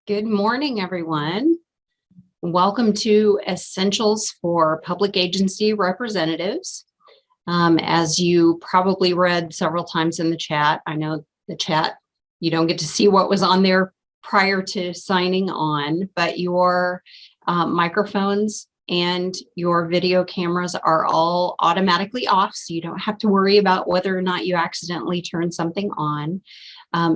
Good morning, everyone. Welcome to Essentials for Public Agency Representatives. As you probably read several times in the chat, I know the chat, you don't get to see what was on there prior to signing on, but your microphones and your video cameras are all automatically off, so you don't have to worry about whether or not you accidentally turn something on.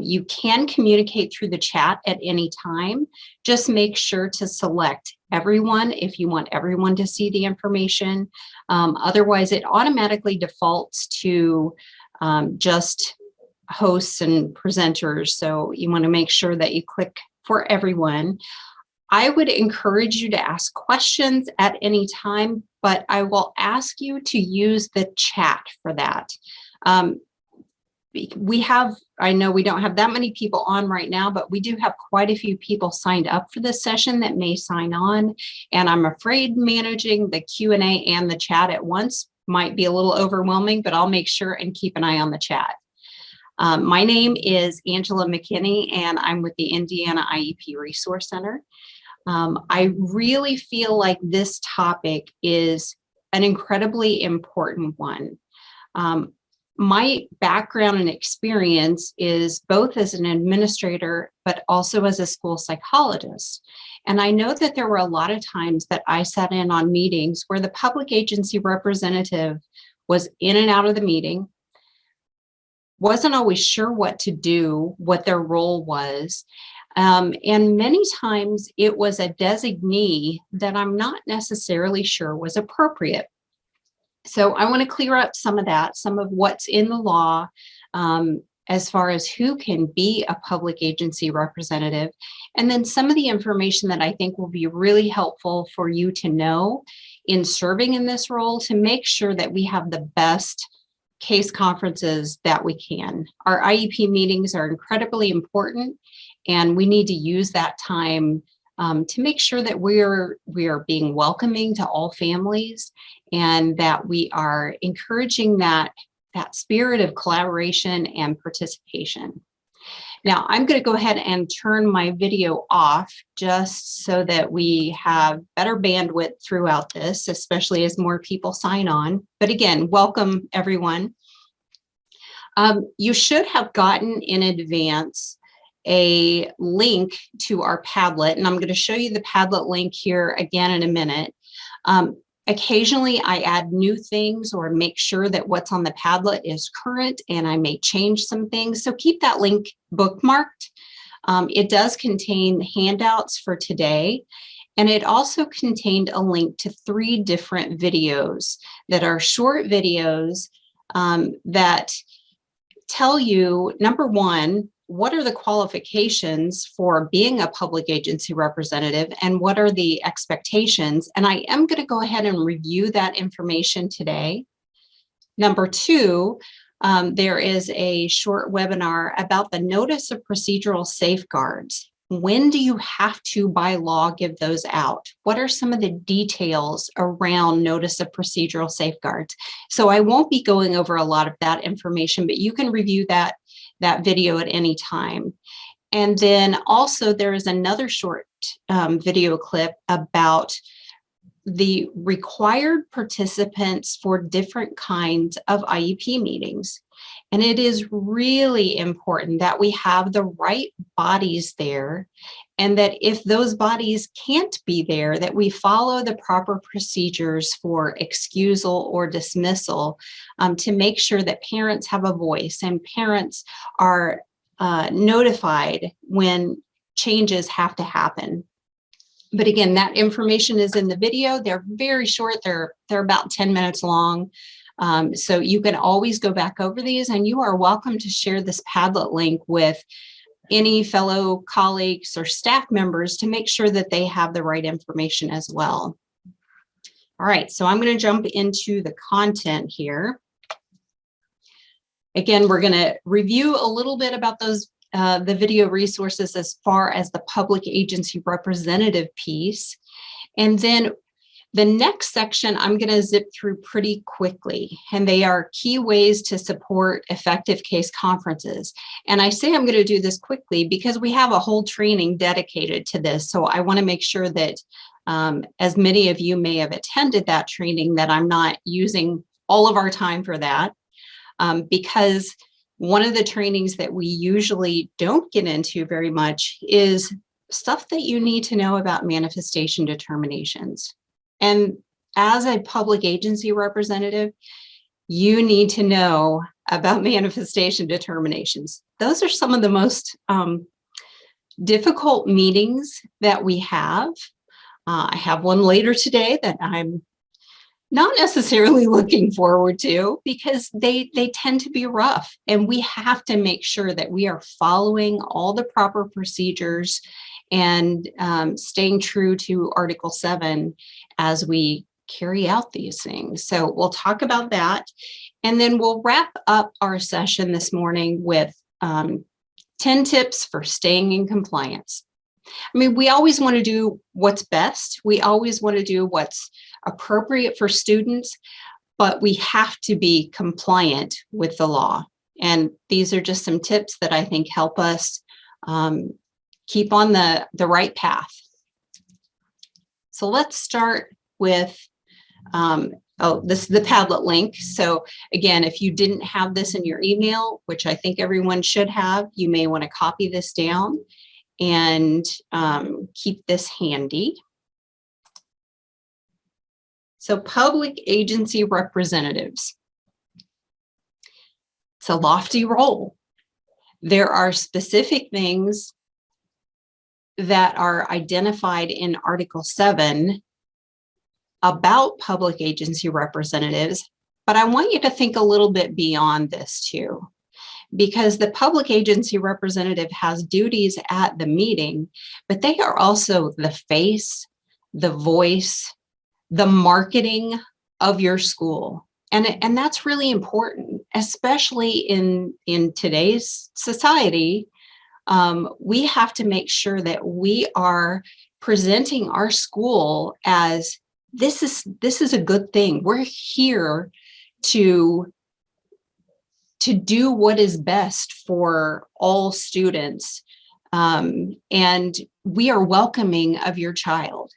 You can communicate through the chat at any time. Just make sure to select everyone if you want everyone to see the information. Otherwise, it automatically defaults to just hosts and presenters. So you want to make sure that you click for everyone. I would encourage you to ask questions at any time, but I will ask you to use the chat for that. I know we don't have that many people on right now, but we do have quite a few people signed up for this session that may sign on. And I'm afraid managing the Q&A and the chat at once might be a little overwhelming, but I'll make sure and keep an eye on the chat. My name is Angela Mckinney, and I'm with the Indiana IEP Resource Center. I really feel like this topic is an incredibly important one. My background and experience is both as an administrator, but also as a school psychologist. And I know that there were a lot of times that I sat in on meetings where the public agency representative was in and out of the meeting, wasn't always sure what to do, what their role was. And many times it was a designee that I'm not necessarily sure was appropriate. So I want to clear up some of that, some of what's in the law as far as who can be a public agency representative, and then some of the information that I think will be really helpful for you to know in serving in this role to make sure that we have the best case conferences that we can. Our IEP meetings are incredibly important, and we need to use that time to make sure that we are being welcoming to all families, and that we are encouraging that spirit of collaboration and participation. Now, I'm going to go ahead and turn my video off just so that we have better bandwidth throughout this, especially as more people sign on. But again, welcome everyone. You should have gotten in advance a link to our Padlet, and I'm going to show you the Padlet link here again in a minute. Occasionally I add new things or make sure that what's on the Padlet is current, and I may change some things. So keep that link bookmarked. It does contain handouts for today, and it also contained a link to 3 different videos that are short videos that tell you, number one, what are the qualifications for being a public agency representative, and what are the expectations? And I am going to go ahead and review that information today. Number 2, there is a short webinar about the notice of procedural safeguards. When do you have to, by law, give those out? What are some of the details around notice of procedural safeguards? So I won't be going over a lot of that information, but you can review that video at any time. And then also there is another short video clip about the required participants for different kinds of IEP meetings. And it is really important that we have the right bodies there, and that if those bodies can't be there, that we follow the proper procedures for excusal or dismissal to make sure that parents have a voice and parents are notified when changes have to happen. But again, that information is in the video. They're very short. They're about 10 minutes long. So you can always go back over these, and you are welcome to share this Padlet link with any fellow colleagues or staff members to make sure that they have the right information as well. All right, so I'm going to jump into the content here. Again, we're going to review a little bit about those the video resources as far as the public agency representative piece. And then The next section I'm going to zip through pretty quickly, and they are key ways to support effective case conferences. And I say I'm going to do this quickly because we have a whole training dedicated to this. So I want to make sure that as many of you may have attended that training, that I'm not using all of our time for that, because one of the trainings that we usually don't get into very much is stuff that you need to know about manifestation determinations. And as a public agency representative, you need to know about manifestation determinations. Those are some of the most difficult meetings that we have. I have one later today that I'm not necessarily looking forward to because they tend to be rough, and we have to make sure that we are following all the proper procedures and staying true to Article 7 as we carry out these things. So we'll talk about that, and then we'll wrap up our session this morning with 10 tips for staying in compliance. I mean, we always want to do what's best. We always want to do what's appropriate for students, but we have to be compliant with the law. And these are just some tips that I think help us keep on the right path. So let's start with, this is the Padlet link. So again, if you didn't have this in your email, which I think everyone should have, you may want to copy this down and keep this handy. So public agency representatives. It's a lofty role. There are specific things that are identified in Article 7 about public agency representatives, but I want you to think a little bit beyond this too, because the public agency representative has duties at the meeting, but they are also the face, the voice, the marketing of your school. And that's really important, especially in today's society. We have to make sure that we are presenting our school as this is a good thing. We're here to do what is best for all students, and we are welcoming of your child.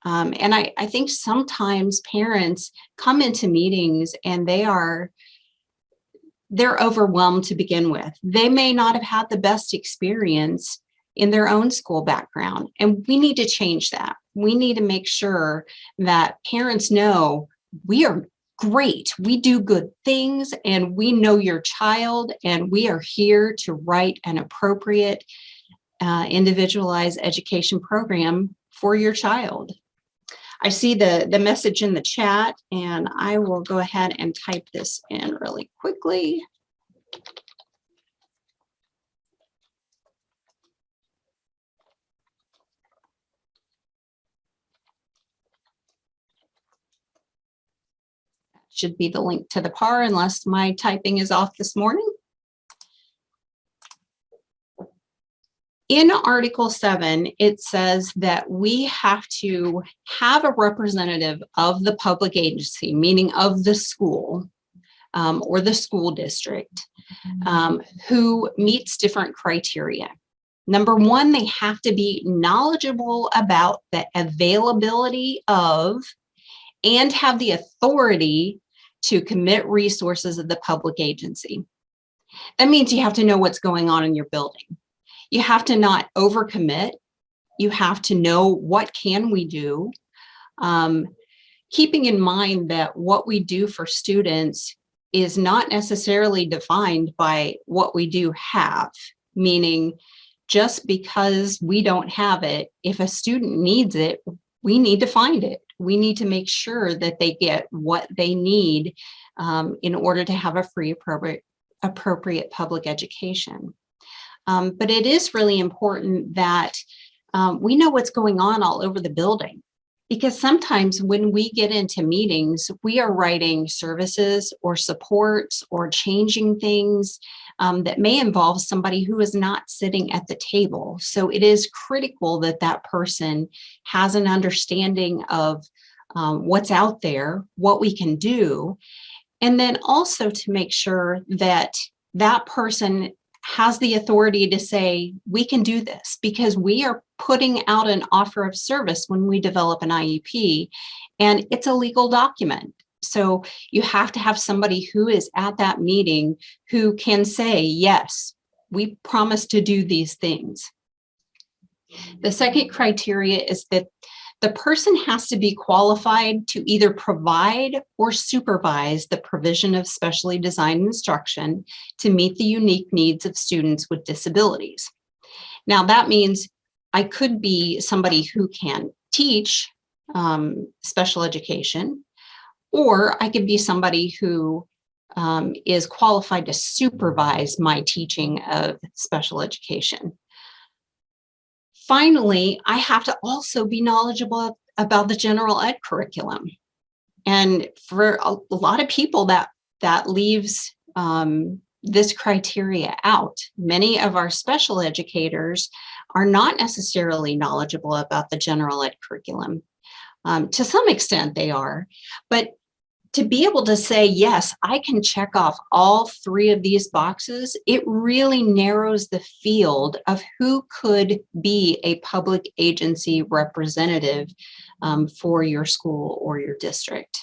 And I think sometimes parents come into meetings and they're overwhelmed to begin with. They may not have had the best experience in their own school background, and we need to change that. We need to make sure that parents know we are great, we do good things, and we know your child, and we are here to write an appropriate individualized education program for your child. I see the message in the chat, and I will go ahead and type this in really quickly. That should be the link to the PAR, unless my typing is off this morning. In Article 7, it says that we have to have a representative of the public agency, meaning of the school or the school district, who meets different criteria. Number one, they have to be knowledgeable about the availability of and have the authority to commit resources of the public agency. That means you have to know what's going on in your building. You have to not overcommit. You have to know what can we do, keeping in mind that what we do for students is not necessarily defined by what we do have, meaning just because we don't have it, if a student needs it, we need to find it. We need to make sure that they get what they need in order to have a free, appropriate public education. But it is really important that we know what's going on all over the building, because sometimes when we get into meetings, we are writing services or supports or changing things that may involve somebody who is not sitting at the table. So it is critical that that person has an understanding of what's out there, what we can do, and then also to make sure that that person has the authority to say, we can do this, because we are putting out an offer of service when we develop an IEP, and it's a legal document. So you have to have somebody who is at that meeting who can say, yes, we promise to do these things. The second criteria is that the person has to be qualified to either provide or supervise the provision of specially designed instruction to meet the unique needs of students with disabilities. Now, that means I could be somebody who can teach special education, or I could be somebody who is qualified to supervise my teaching of special education. Finally, I have to also be knowledgeable about the general ed curriculum. And for a lot of people, that leaves this criteria out. Many of our special educators are not necessarily knowledgeable about the general ed curriculum. To some extent they are, but to be able to say, yes, I can check off all three of these boxes, it really narrows the field of who could be a public agency representative for your school or your district.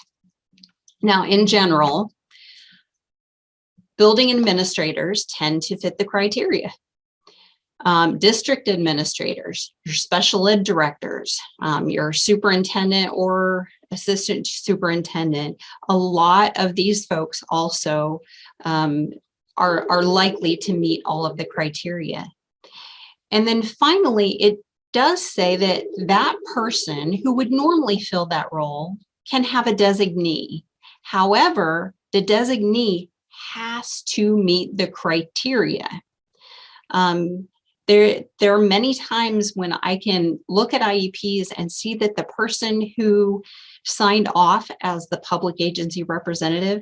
Now, in general, building administrators tend to fit the criteria. District administrators, your special ed directors, your superintendent or assistant superintendent, a lot of these folks also are likely to meet all of the criteria. And then finally, it does say that that person who would normally fill that role can have a designee. However, the designee has to meet the criteria. There are many times when I can look at IEPs and see that the person who signed off as the public agency representative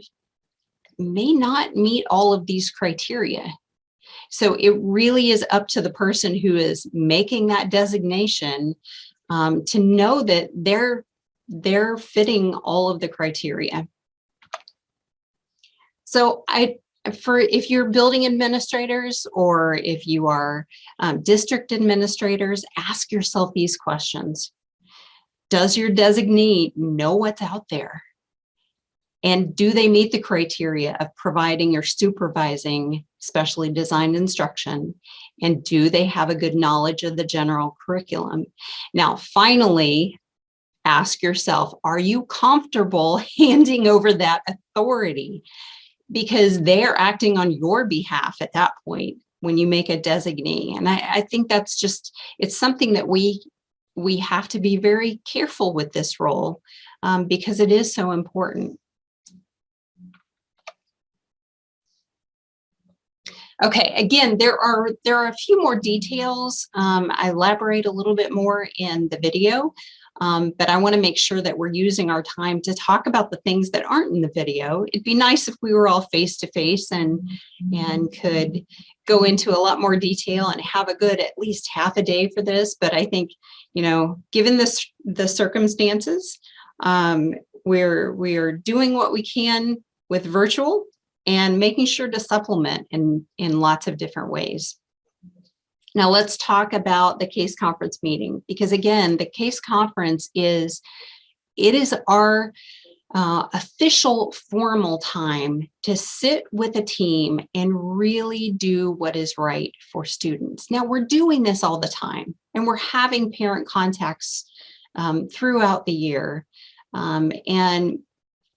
may not meet all of these criteria. So it really is up to the person who is making that designation to know that they're fitting all of the criteria. So if you're building administrators or if you are district administrators, ask yourself these questions. Does your designee know what's out there? And do they meet the criteria of providing or supervising specially designed instruction? And do they have a good knowledge of the general curriculum? Now, finally, ask yourself, are you comfortable handing over that authority? Because they're acting on your behalf at that point when you make a designee. And I think that's just, it's something that we have to be very careful with this role because it is so important. Okay, again, there are a few more details. I elaborate a little bit more in the video. But I want to make sure that we're using our time to talk about the things that aren't in the video. It'd be nice if we were all face to face and could go into a lot more detail and have a good at least half a day for this. But I think, given the circumstances, we're doing what we can with virtual and making sure to supplement in lots of different ways. Now let's talk about the case conference meeting, because again, the case conference is our official formal time to sit with a team and really do what is right for students. Now we're doing this all the time and we're having parent contacts throughout the year and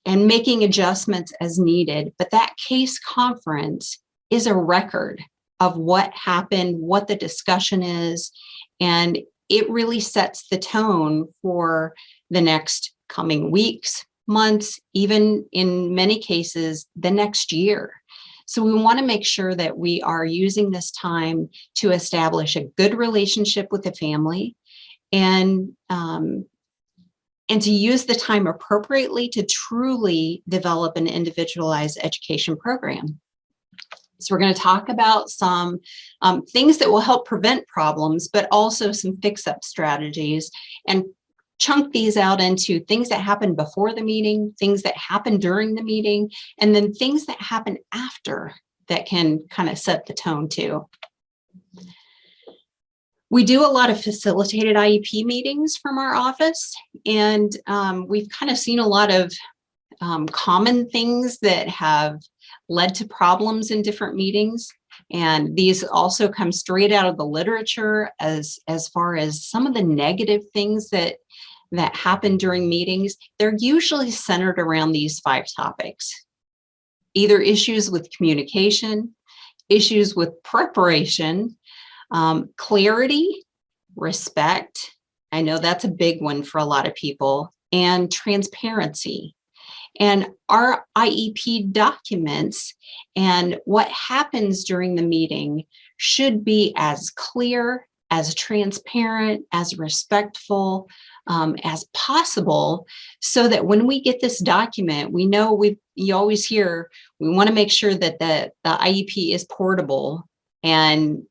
making adjustments as needed. But that case conference is a record of what happened, what the discussion is, and it really sets the tone for the next coming weeks, months, even in many cases, the next year. So we want to make sure that we are using this time to establish a good relationship with the family and to use the time appropriately to truly develop an individualized education program. So we're going to talk about some things that will help prevent problems, but also some fix-up strategies and chunk these out into things that happen before the meeting, things that happen during the meeting, and then things that happen after that can kind of set the tone too. We do a lot of facilitated IEP meetings from our office, and we've kind of seen a lot of common things that have led to problems in different meetings. And these also come straight out of the literature as far as some of the negative things that happen during meetings. They're usually centered around these 5 topics: either issues with communication, issues with preparation, clarity, respect. I know that's a big one for a lot of people, and transparency. And our IEP documents and what happens during the meeting should be as clear, as transparent, as respectful as possible, so that when we get this document, we know you always hear, we want to make sure that the IEP is portable. And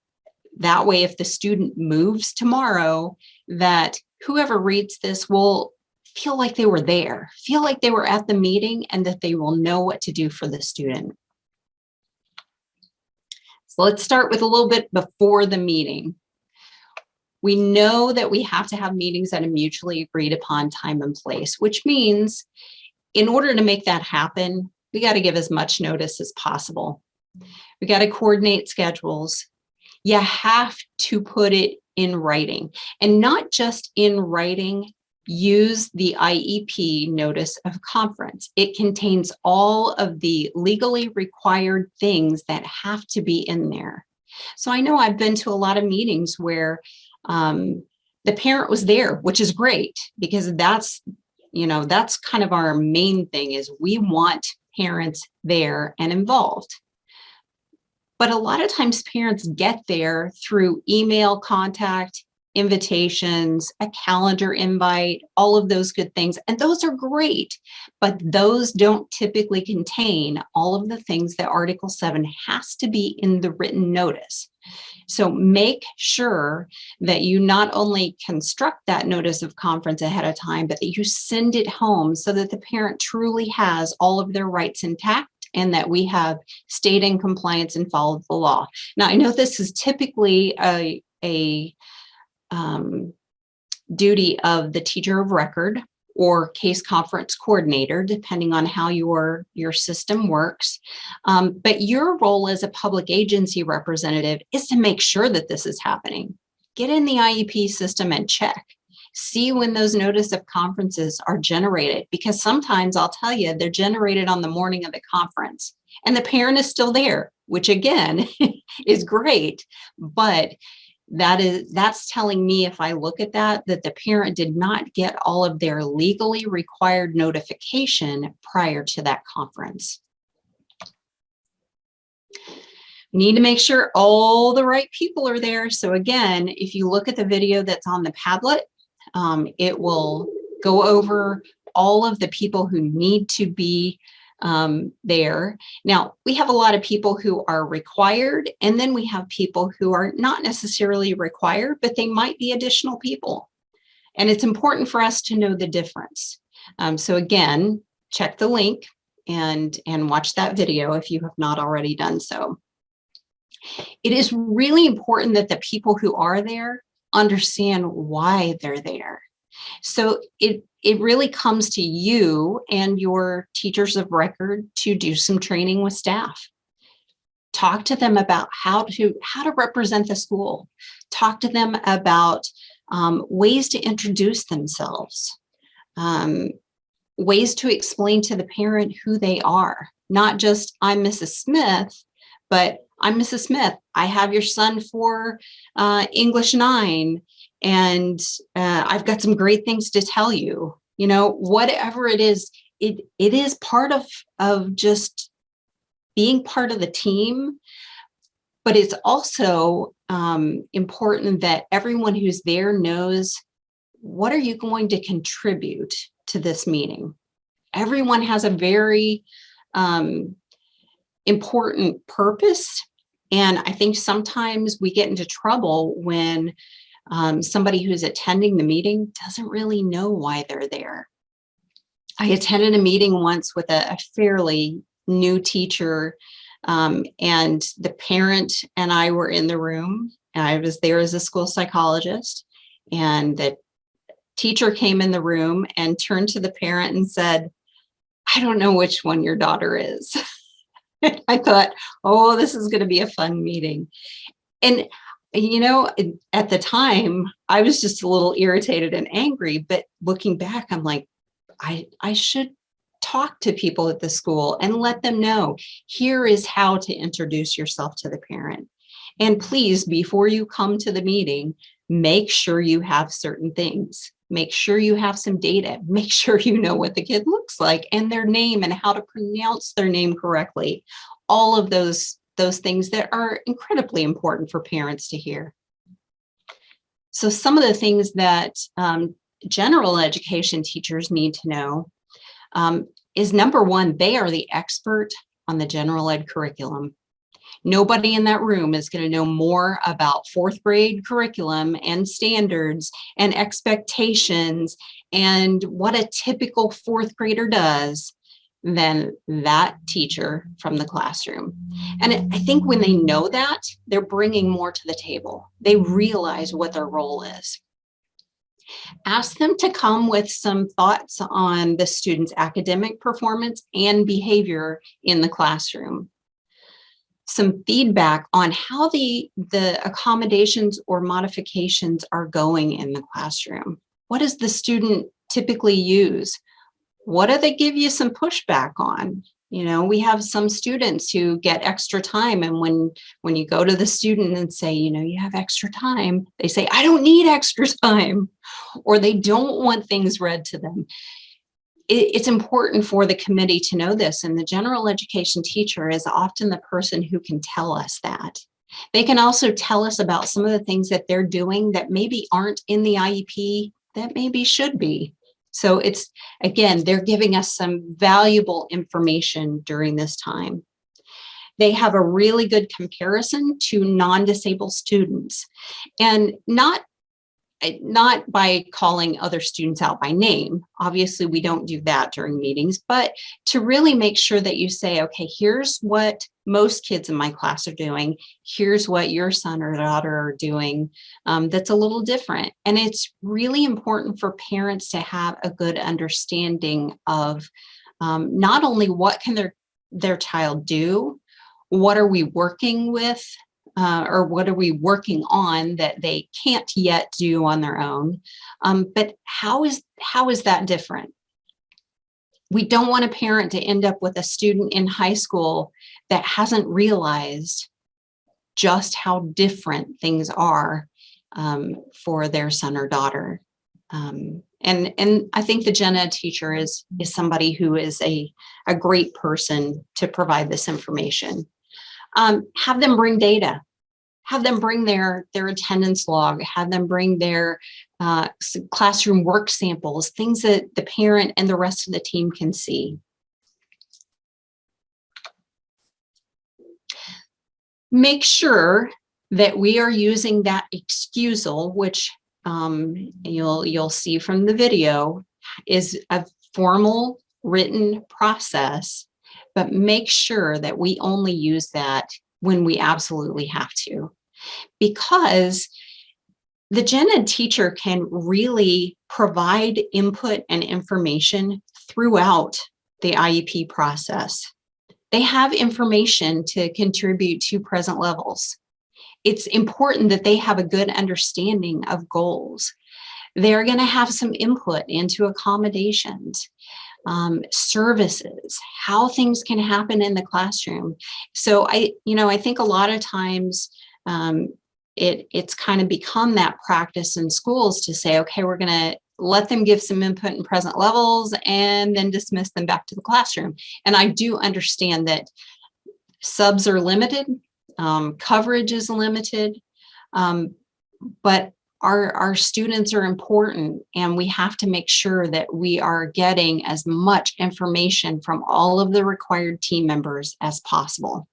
that way, if the student moves tomorrow, that whoever reads this will feel like they were there, feel like they were at the meeting, and that they will know what to do for the student. So let's start with a little bit before the meeting. We know that we have to have meetings at a mutually agreed upon time and place, which means in order to make that happen, we got to give as much notice as possible. We got to coordinate schedules. You have to put it in writing, and not just in writing. Use the IEP notice of conference. It contains all of the legally required things that have to be in there. So I know I've been to a lot of meetings where the parent was there, which is great, because that's kind of our main thing, is we want parents there and involved. But a lot of times parents get there through email contact, invitations, a calendar invite, all of those good things. And those are great, but those don't typically contain all of the things that Article 7 has to be in the written notice. So make sure that you not only construct that notice of conference ahead of time, but that you send it home so that the parent truly has all of their rights intact, and that we have stayed in compliance and followed the law. Now, I know this is typically a duty of the teacher of record or case conference coordinator, depending on how your system works. But your role as a public agency representative is to make sure that this is happening. Get in the IEP system and check. See when those notice of conferences are generated, because sometimes I'll tell you, they're generated on the morning of the conference and the parent is still there, which again is great, but that's telling me, if I look at that the parent did not get all of their legally required notification prior to that conference. We need to make sure all the right people are there. So again, if you look at the video that's on the Padlet, it will go over all of the people who need to be there. Now, we have a lot of people who are required, and then we have people who are not necessarily required, but they might be additional people. And it's important for us to know the difference. So again, check the link and watch that video if you have not already done so. It is really important that the people who are there understand why they're there. So it really comes to you and your teachers of record to do some training with staff. Talk to them about how to represent the school. Talk to them about ways to introduce themselves, ways to explain to the parent who they are. Not just, I'm Mrs. Smith, but I'm Mrs. Smith. I have your son for English 9, and I've got some great things to tell you. You know, whatever it is, it is part of just being part of the team. But it's also important that everyone who's there knows, what are you going to contribute to this meeting? Everyone has a very important purpose. And I think sometimes we get into trouble when Somebody who's attending the meeting doesn't really know why they're there. I attended a meeting once with a fairly new teacher, and the parent and I were in the room. I was there as a school psychologist, and the teacher came in the room and turned to the parent and said, "I don't know which one your daughter is." I thought, oh, this is going to be a fun meeting. And, at the time, I was just a little irritated and angry. But looking back, I'm like, I should talk to people at the school and let them know, here is how to introduce yourself to the parent. And please, before you come to the meeting, make sure you have certain things. Make sure you have some data. Make sure you know what the kid looks like and their name and how to pronounce their name correctly. All of those things that are incredibly important for parents to hear. So some of the things that general education teachers need to know is, number one, they are the expert on the general ed curriculum. Nobody in that room is going to know more about fourth grade curriculum and standards and expectations and what a typical fourth grader does than that teacher from the classroom. And I think when they know that, they're bringing more to the table. They realize what their role is. Ask them to come with some thoughts on the student's academic performance and behavior in the classroom. Some feedback on how the accommodations or modifications are going in the classroom. What does the student typically use? What do they give you some pushback on? We have some students who get extra time, and when you go to the student and say, you have extra time, they say, I don't need extra time, or they don't want things read to them. It's important for the committee to know this, and the general education teacher is often the person who can tell us that. They can also tell us about some of the things that they're doing that maybe aren't in the IEP that maybe should be. So it's, again, they're giving us some valuable information during this time. They have a really good comparison to non-disabled students, and not by calling other students out by name. Obviously, we don't do that during meetings, but to really make sure that you say, okay, here's what most kids in my class are doing. Here's what your son or daughter are doing that's a little different. And it's really important for parents to have a good understanding of not only what can their child do, what are we working with, or what are we working on that they can't yet do on their own? But how is that different? We don't want a parent to end up with a student in high school that hasn't realized just how different things are for their son or daughter. And I think the gen ed teacher is somebody who is a great person to provide this information. Have them bring data. Have them bring their attendance log, have them bring their classroom work samples, things that the parent and the rest of the team can see. Make sure that we are using that excusal, which you'll see from the video, is a formal written process, but make sure that we only use that when we absolutely have to, because the gen ed teacher can really provide input and information throughout the IEP process. They have information to contribute to present levels. It's important that they have a good understanding of goals. They're going to have some input into accommodations, services, how things can happen in the classroom. So I think a lot of times it's kind of become that practice in schools to say, okay, we're going to let them give some input in present levels and then dismiss them back to the classroom. And I do understand that subs are limited, coverage is limited, but our students are important, and we have to make sure that we are getting as much information from all of the required team members as possible.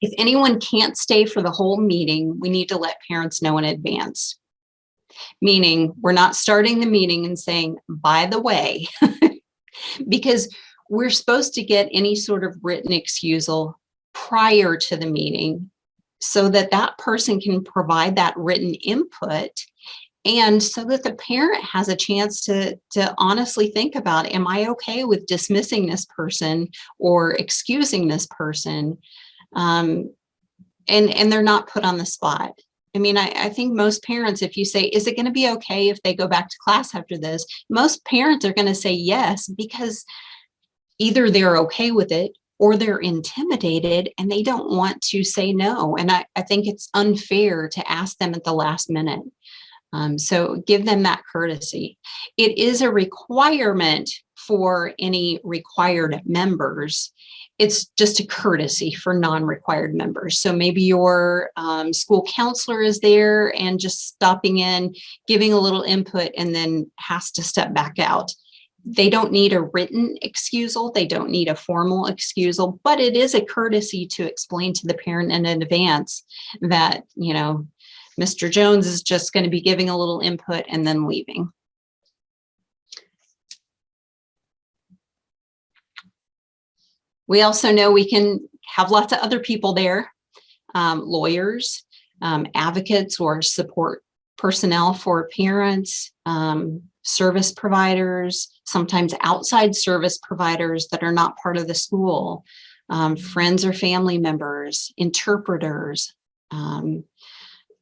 If anyone can't stay for the whole meeting, we need to let parents know in advance. Meaning, we're not starting the meeting and saying, by the way, because we're supposed to get any sort of written excusal prior to the meeting so that that person can provide that written input, and so that the parent has a chance to honestly think about, am I okay with dismissing this person or excusing this person? And they're not put on the spot. I mean, I think most parents, if you say, is it going to be okay if they go back to class after this? Most parents are going to say yes, because either they're okay with it or they're intimidated and they don't want to say no. And I think it's unfair to ask them at the last minute. So give them that courtesy. It is a requirement for any required members. It's just a courtesy for non-required members. So maybe your school counselor is there and just stopping in, giving a little input, and then has to step back out. They don't need a written excusal. They don't need a formal excusal, but it is a courtesy to explain to the parent in advance that, Mr. Jones is just going to be giving a little input and then leaving. We also know we can have lots of other people there, lawyers, advocates or support personnel for parents, service providers, sometimes outside service providers that are not part of the school, friends or family members, interpreters,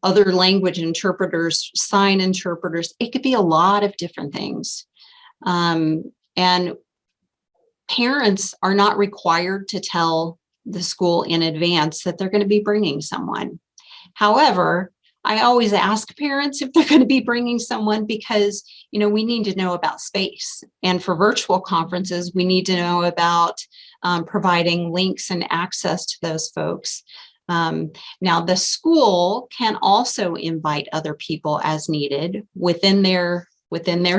other language interpreters, sign interpreters. It could be a lot of different things. And parents are not required to tell the school in advance that they're going to be bringing someone. However, I always ask parents if they're going to be bringing someone because, we need to know about space. And for virtual conferences, we need to know about providing links and access to those folks. Now, the school can also invite other people as needed within their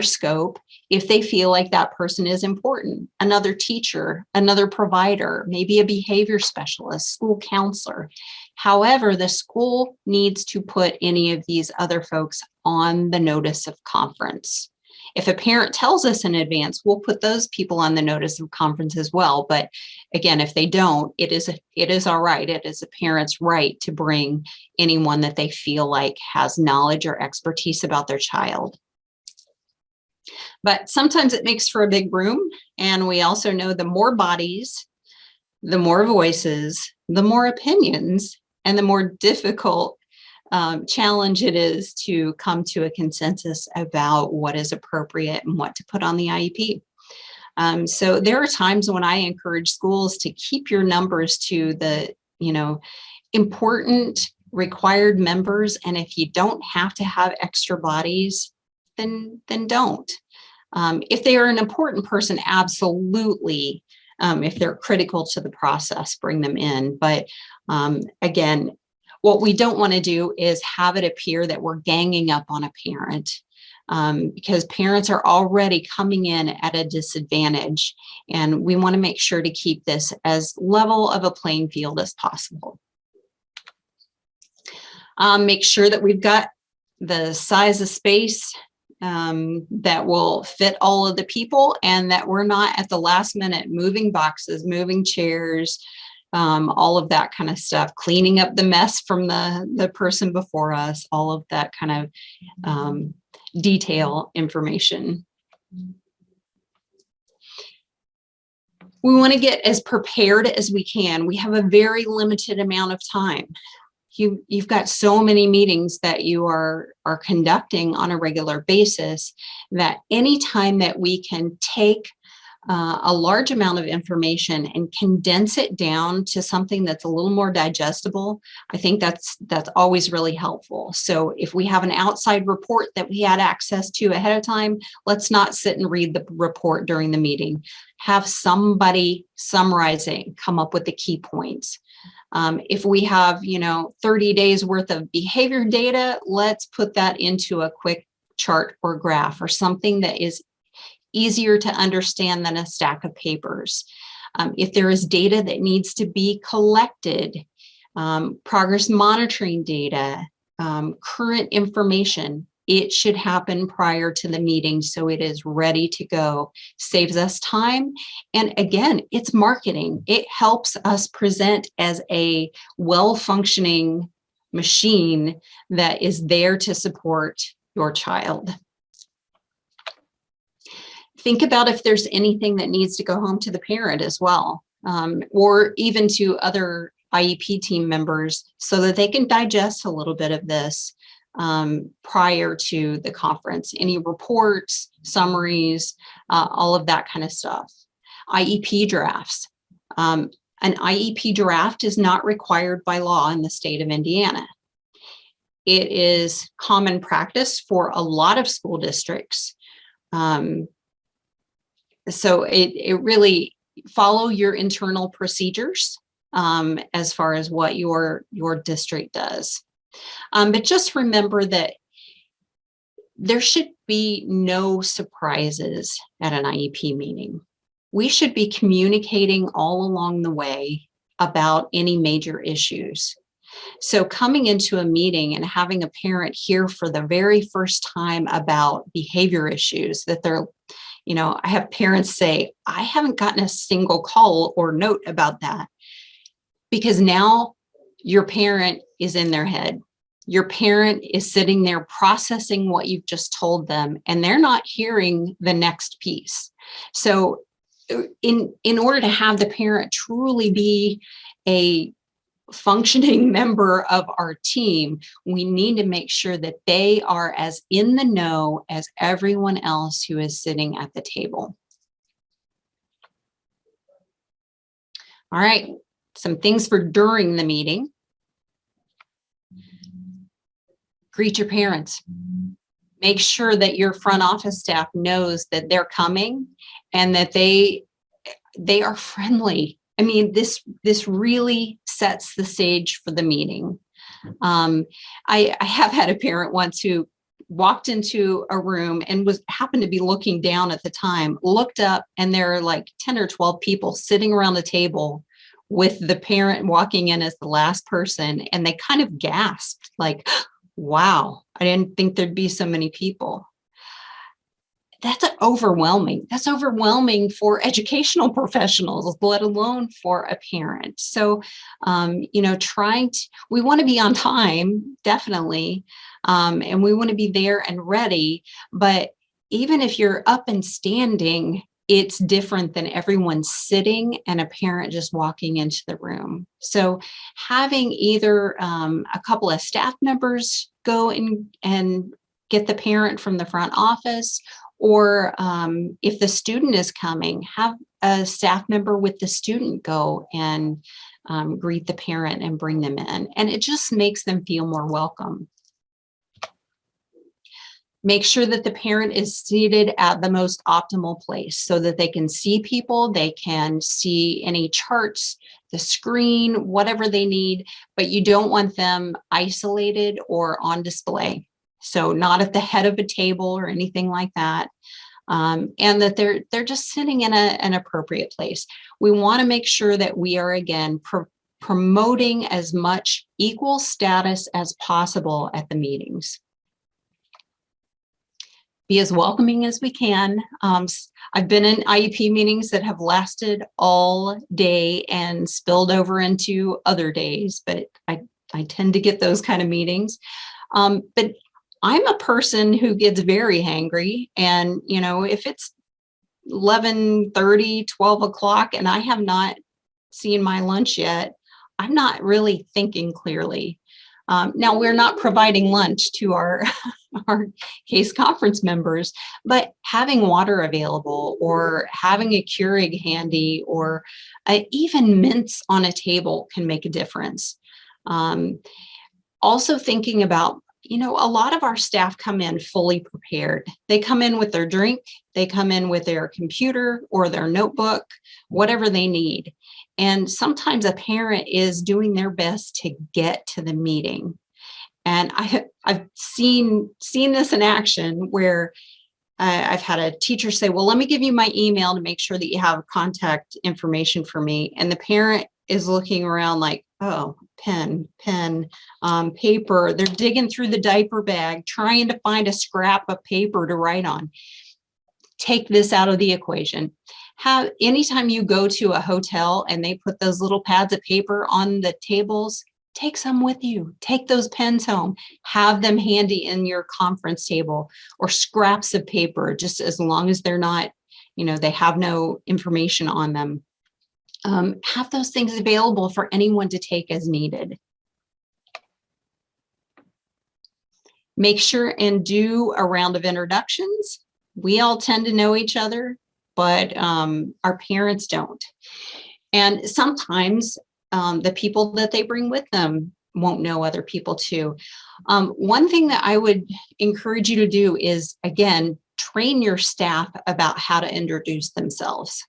scope if they feel like that person is important. Another teacher, another provider, maybe a behavior specialist, school counselor. However, the school needs to put any of these other folks on the notice of conference. If a parent tells us in advance, we'll put those people on the notice of conference as well. But again, if they don't, it is all right. It is a parent's right to bring anyone that they feel like has knowledge or expertise about their child. But sometimes it makes for a big room. And we also know the more bodies, the more voices, the more opinions, and the more difficult challenge it is to come to a consensus about what is appropriate and what to put on the IEP. So there are times when I encourage schools to keep your numbers to the, important required members. And if you don't have to have extra bodies, then don't. If they are an important person, absolutely. If they're critical to the process, bring them in. But again, what we don't want to do is have it appear that we're ganging up on a parent, because parents are already coming in at a disadvantage, and we want to make sure to keep this as level of a playing field as possible. Make sure that we've got the size of space that will fit all of the people, and that we're not at the last minute moving boxes, moving chairs, all of that kind of stuff, cleaning up the mess from the person before us, all of that kind of detail information. We want to get as prepared as we can. We have a very limited amount of time. You've got so many meetings that you are conducting on a regular basis that anytime that we can take a large amount of information and condense it down to something that's a little more digestible, I think that's always really helpful. So if we have an outside report that we had access to ahead of time, let's not sit and read the report during the meeting. Have somebody summarizing, come up with the key points. If we have, 30 days worth of behavior data, let's put that into a quick chart or graph or something that is easier to understand than a stack of papers. If there is data that needs to be collected, progress monitoring data, current information. It should happen prior to the meeting so it is ready to go. Saves us time. And again, it's marketing. It helps us present as a well-functioning machine that is there to support your child. Think about if there's anything that needs to go home to the parent as well, or even to other IEP team members so that they can digest a little bit of this prior to the conference. Any reports, summaries, all of that kind of stuff. IEP drafts. An IEP draft is not required by law in the state of Indiana. It is common practice for a lot of school districts. So it really follow your internal procedures as far as what your district does. But just remember that there should be no surprises at an IEP meeting. We should be communicating all along the way about any major issues. So coming into a meeting and having a parent hear for the very first time about behavior issues that they're, I have parents say, I haven't gotten a single call or note about that, because now your parent is in their head. Your parent is sitting there processing what you've just told them, and they're not hearing the next piece. So in order to have the parent truly be a functioning member of our team, we need to make sure that they are as in the know as everyone else who is sitting at the table. All right, some things for during the meeting. Greet your parents. Make sure that your front office staff knows that they're coming and that they are friendly. I mean, this really sets the stage for the meeting. I have had a parent once who walked into a room and happened to be looking down at the time, looked up, and there are like 10 or 12 people sitting around the table with the parent walking in as the last person, and they kind of gasped like, wow, I didn't think there'd be so many people. That's overwhelming. That's overwhelming for educational professionals, let alone for a parent. So, we want to be on time, definitely. And we want to be there and ready. But even if you're up and standing, it's different than everyone sitting and a parent just walking into the room. So having either a couple of staff members go and get the parent from the front office, or if the student is coming, have a staff member with the student go and greet the parent and bring them in. And it just makes them feel more welcome. Make sure that the parent is seated at the most optimal place so that they can see people, they can see any charts, the screen, whatever they need, but you don't want them isolated or on display. So not at the head of a table or anything like that. And that they're just sitting in an appropriate place. We want to make sure that we are, again, promoting as much equal status as possible at the meetings. Be as welcoming as we can. I've been in IEP meetings that have lasted all day and spilled over into other days, but I tend to get those kind of meetings. But I'm a person who gets very hangry, and if it's 11:30, 12 o'clock and I have not seen my lunch yet, I'm not really thinking clearly. Now, we're not providing lunch to our case conference members, but having water available or having a Keurig handy or even mints on a table can make a difference. Also thinking about, a lot of our staff come in fully prepared. They come in with their drink, they come in with their computer or their notebook, whatever they need. And sometimes a parent is doing their best to get to the meeting. And I've seen this in action where I've had a teacher say, well, let me give you my email to make sure that you have contact information for me. And the parent is looking around like, oh, pen, paper. They're digging through the diaper bag, trying to find a scrap of paper to write on. Take this out of the equation. Anytime you go to a hotel and they put those little pads of paper on the tables, take some with you. Take those pens home. Have them handy in your conference table, or scraps of paper, just as long as they're not, they have no information on them. Have those things available for anyone to take as needed. Make sure and do a round of introductions. We all tend to know each other, but our parents don't. And sometimes the people that they bring with them won't know other people too. One thing that I would encourage you to do is, again, train your staff about how to introduce themselves.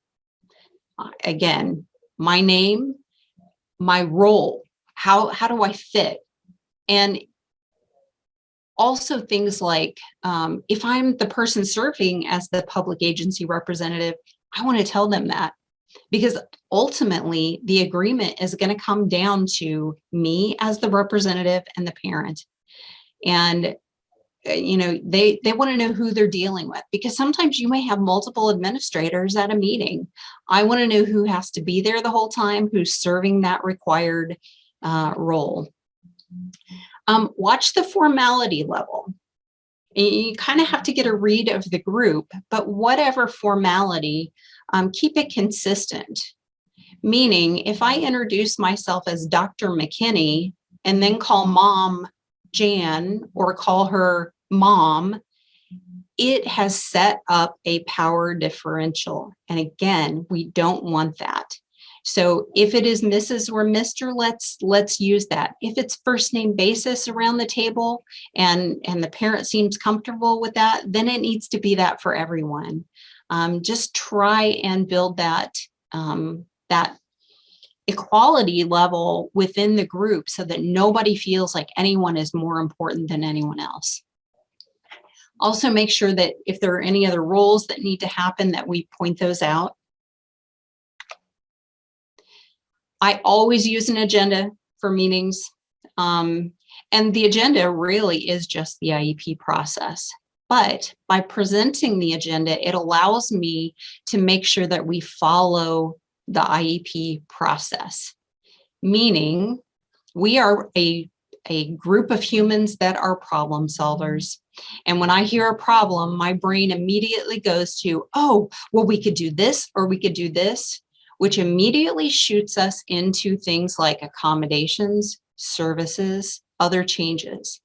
Again, my name, my role, how do I fit? And also things like, if I'm the person serving as the public agency representative, I want to tell them that, because ultimately the agreement is going to come down to me as the representative and the parent. And they want to know who they're dealing with, because sometimes you may have multiple administrators at a meeting. I want to know who has to be there the whole time, who's serving that required role. Watch the formality level. You kind of have to get a read of the group, but whatever formality, keep it consistent. Meaning, if I introduce myself as Dr. Mckinney and then call mom Jan or call her mom, it has set up a power differential. And again, we don't want that. So if it is Mrs. or Mr., let's use that. If it's first name basis around the table and the parent seems comfortable with that, then it needs to be that for everyone. Just try and build that equality level within the group so that nobody feels like anyone is more important than anyone else. Also, make sure that if there are any other roles that need to happen, that we point those out. I always use an agenda for meetings, and the agenda really is just the IEP process. But by presenting the agenda, it allows me to make sure that we follow the IEP process, meaning we are a group of humans that are problem solvers. And when I hear a problem, my brain immediately goes to, oh, well, we could do this or we could do this, which immediately shoots us into things like accommodations, services, other changes.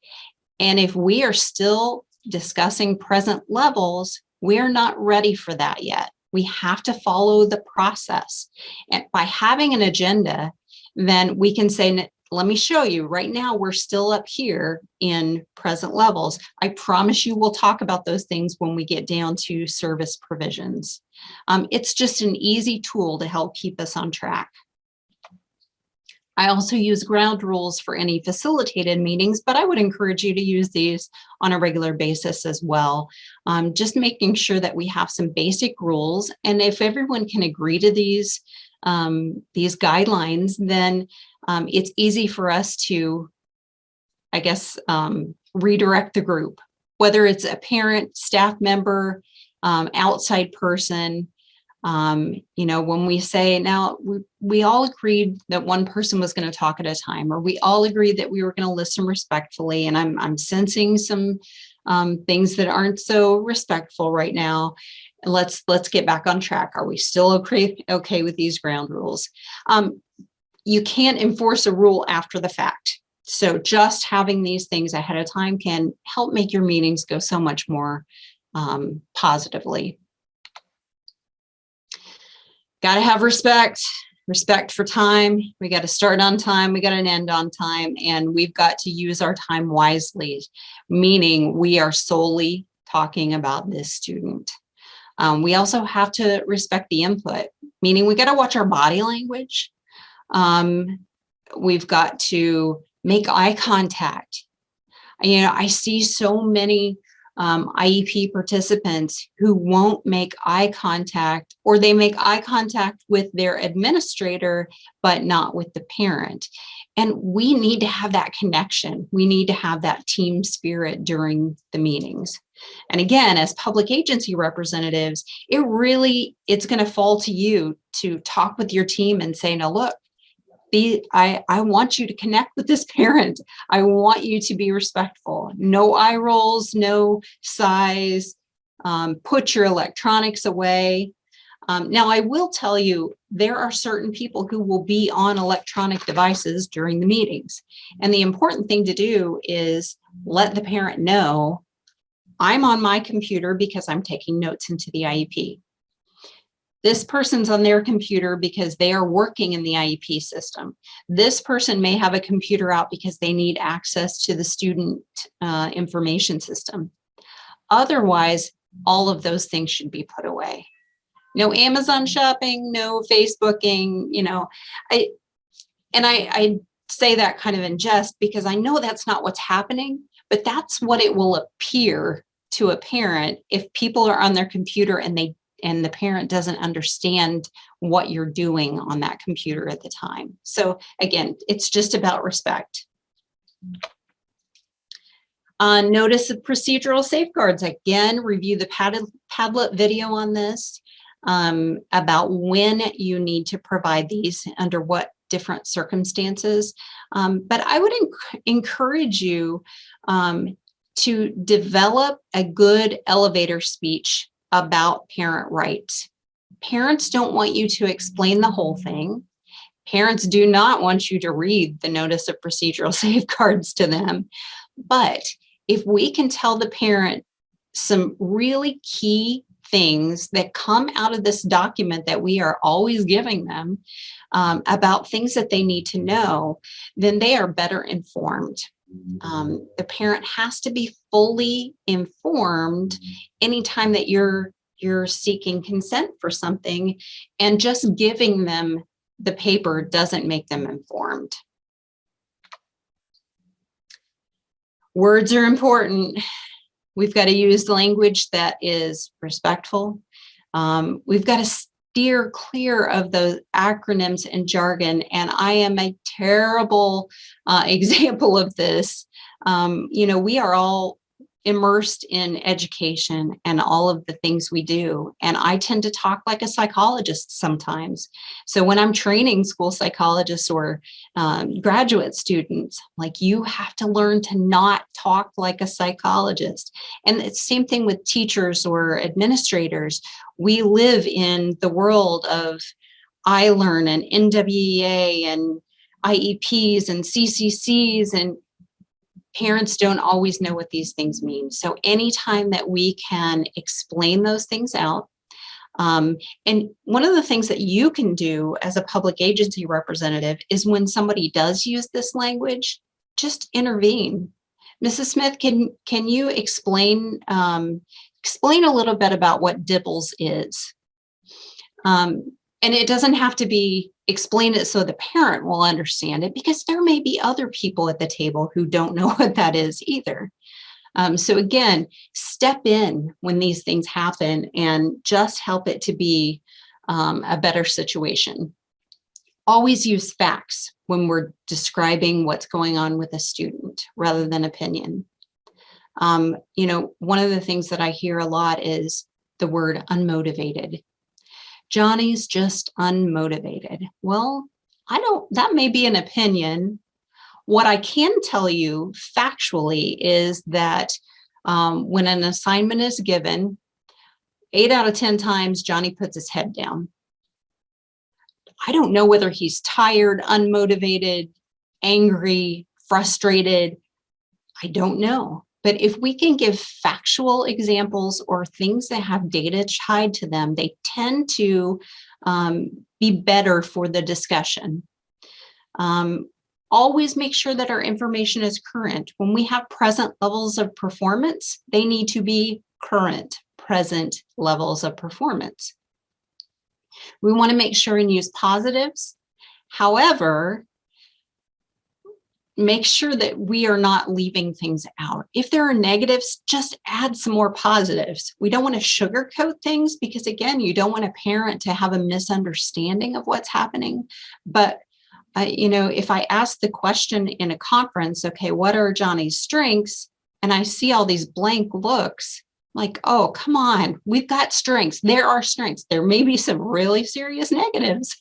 And if we are still discussing present levels, we're not ready for that yet. We have to follow the process. And by having an agenda, then we can say, let me show you right now, we're still up here in present levels. I promise you we'll talk about those things when we get down to service provisions. It's just an easy tool to help keep us on track. I also use ground rules for any facilitated meetings, but I would encourage you to use these on a regular basis as well. Just making sure that we have some basic rules. And if everyone can agree to these guidelines, then it's easy for us to, I guess, redirect the group, whether it's a parent, staff member, outside person. When we say, now we all agreed that one person was going to talk at a time, or we all agreed that we were going to listen respectfully, and I'm sensing some things that aren't so respectful right now. Let's get back on track. Are we still okay with these ground rules? You can't enforce a rule after the fact. So just having these things ahead of time can help make your meetings go so much more positively. Got to have respect for time. We got to start on time. We got to end on time, and we've got to use our time wisely, meaning we are solely talking about this student. We also have to respect the input, meaning we got to watch our body language. We've got to make eye contact. I see so many IEP participants who won't make eye contact, or they make eye contact with their administrator, but not with the parent. And we need to have that connection. We need to have that team spirit during the meetings. And again, as public agency representatives, it's going to fall to you to talk with your team and say, no, look, I want you to connect with this parent. I want you to be respectful. No eye rolls, no sighs, put your electronics away. Now, I will tell you, there are certain people who will be on electronic devices during the meetings. And the important thing to do is let the parent know, I'm on my computer because I'm taking notes into the IEP. This person's on their computer because they are working in the IEP system. This person may have a computer out because they need access to the student information system. Otherwise, all of those things should be put away. No Amazon shopping, no Facebooking, I say that kind of in jest because I know that's not what's happening, but that's what it will appear to a parent if people are on their computer and the parent doesn't understand what you're doing on that computer at the time. So again, it's just about respect. Notice of procedural safeguards. Again, review the Padlet video on this about when you need to provide these, under what different circumstances. But I would encourage you to develop a good elevator speech about parent rights. Parents don't want you to explain the whole thing. Parents do not want you to read the notice of procedural safeguards to them. But if we can tell the parent some really key things that come out of this document that we are always giving them about things that they need to know, then they are better informed. The parent has to be fully informed anytime that you're seeking consent for something, and just giving them the paper doesn't make them informed. Words are important. We've got to use language that is respectful. We've got to steer clear of those acronyms and jargon. And I am a terrible example of this. We are all immersed in education and all of the things we do. And I tend to talk like a psychologist sometimes. So when I'm training school psychologists or graduate students, like, you have to learn to not talk like a psychologist. And it's the same thing with teachers or administrators. We live in the world of iLearn and NWEA and IEPs and CCCs, and parents don't always know what these things mean. So anytime that we can explain those things out, and one of the things that you can do as a public agency representative is, when somebody does use this language, just intervene. Mrs. Smith, can you explain a little bit about what DIBELS is? And it doesn't have to be explain it so the parent will understand it, because there may be other people at the table who don't know what that is either. So again, step in when these things happen and just help it to be a better situation. Always use facts when we're describing what's going on with a student rather than opinion. One of the things that I hear a lot is the word unmotivated. Johnny's just unmotivated. Well, that may be an opinion. What I can tell you factually is that when an assignment is given, 8 out of 10 times, Johnny puts his head down. I don't know whether he's tired, unmotivated, angry, frustrated. I don't know. But if we can give factual examples or things that have data tied to them, they tend to be better for the discussion. Always make sure that our information is current. When we have present levels of performance, they need to be current, present levels of performance. We want to make sure and use positives. However, make sure that we are not leaving things out. If there are negatives, just add some more positives. We don't want to sugarcoat things because, again, you don't want a parent to have a misunderstanding of what's happening. But, if I ask the question in a conference, okay, what are Johnny's strengths? And I see all these blank looks, like, oh, come on, we've got strengths. There are strengths. There may be some really serious negatives,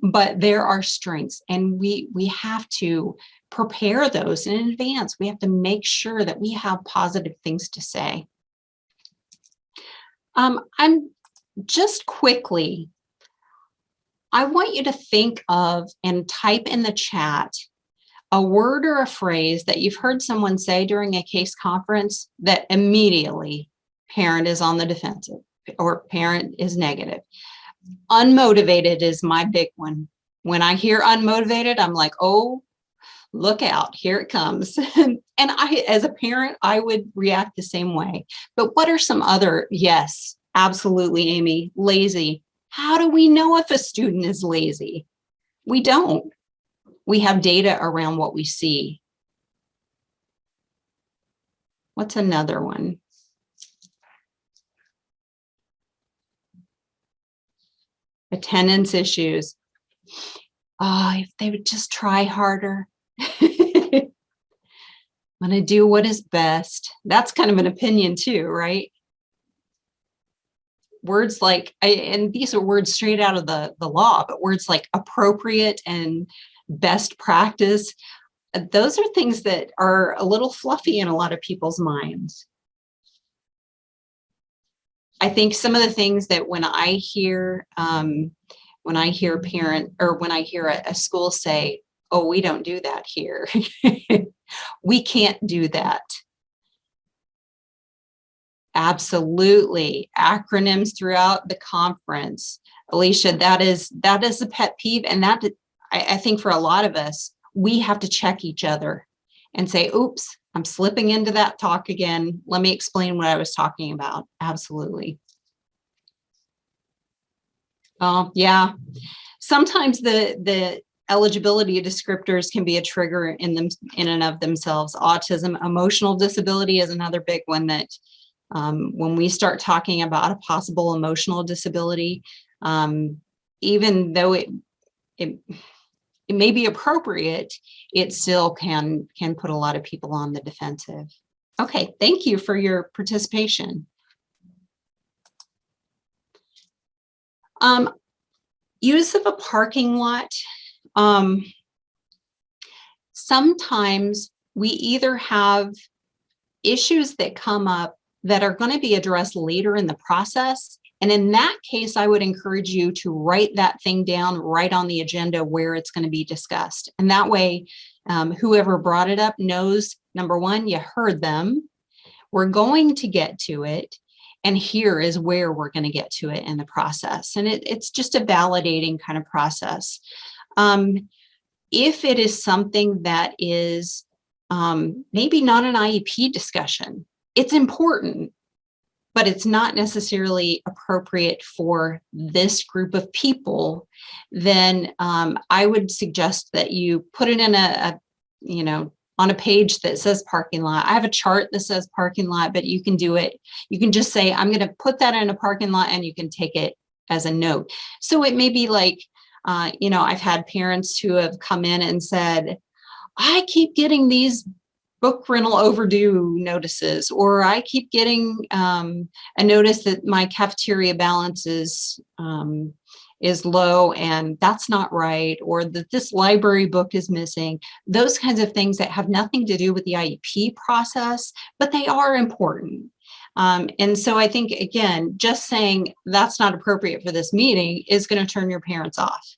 but there are strengths. And we have to prepare those in advance. We have to make sure that we have positive things to say. I'm just quickly, I want you to think of and type in the chat a word or a phrase that you've heard someone say during a case conference that immediately parent is on the defensive or parent is negative. Unmotivated is my big one. When I hear unmotivated, I'm like, oh, look out, here it comes. And I, as a parent, I would react the same way. But what are some other? Yes, absolutely, Amy. Lazy. How do we know if a student is lazy? We don't. We have data around what we see. What's another one? Attendance issues. Oh, if they would just try harder. Want to do what is best. That's kind of an opinion too, right? Words like, and these are words straight out of the law, but words like appropriate and best practice, those are things that are a little fluffy in a lot of people's minds. I think some of the things that when I hear a parent or when I hear a school say, oh, we don't do that here. We can't do that. Absolutely. Acronyms throughout the conference. Alicia, that is a pet peeve. And that I think for a lot of us, we have to check each other and say, oops, I'm slipping into that talk again. Let me explain what I was talking about. Absolutely. Yeah. Sometimes the eligibility descriptors can be a trigger in and of themselves. Autism, emotional disability is another big one that when we start talking about a possible emotional disability, even though it may be appropriate, it still can put a lot of people on the defensive. Okay, thank you for your participation. Use of a parking lot. Sometimes we either have issues that come up that are going to be addressed later in the process. And in that case, I would encourage you to write that thing down right on the agenda where it's going to be discussed. And that way, whoever brought it up knows, number one, you heard them. We're going to get to it. And here is where we're going to get to it in the process. And it's just a validating kind of process. If it is something that is maybe not an IEP discussion, it's important, but it's not necessarily appropriate for this group of people, then I would suggest that you put it in on a page that says parking lot. I have a chart that says parking lot, but you can do it. You can just say, I'm going to put that in a parking lot, and you can take it as a note. So it may be like, I've had parents who have come in and said, I keep getting these book rental overdue notices, or I keep getting a notice that my cafeteria balance is low and that's not right, or that this library book is missing. Those kinds of things that have nothing to do with the IEP process, but they are important. And so I think, again, just saying that's not appropriate for this meeting is going to turn your parents off.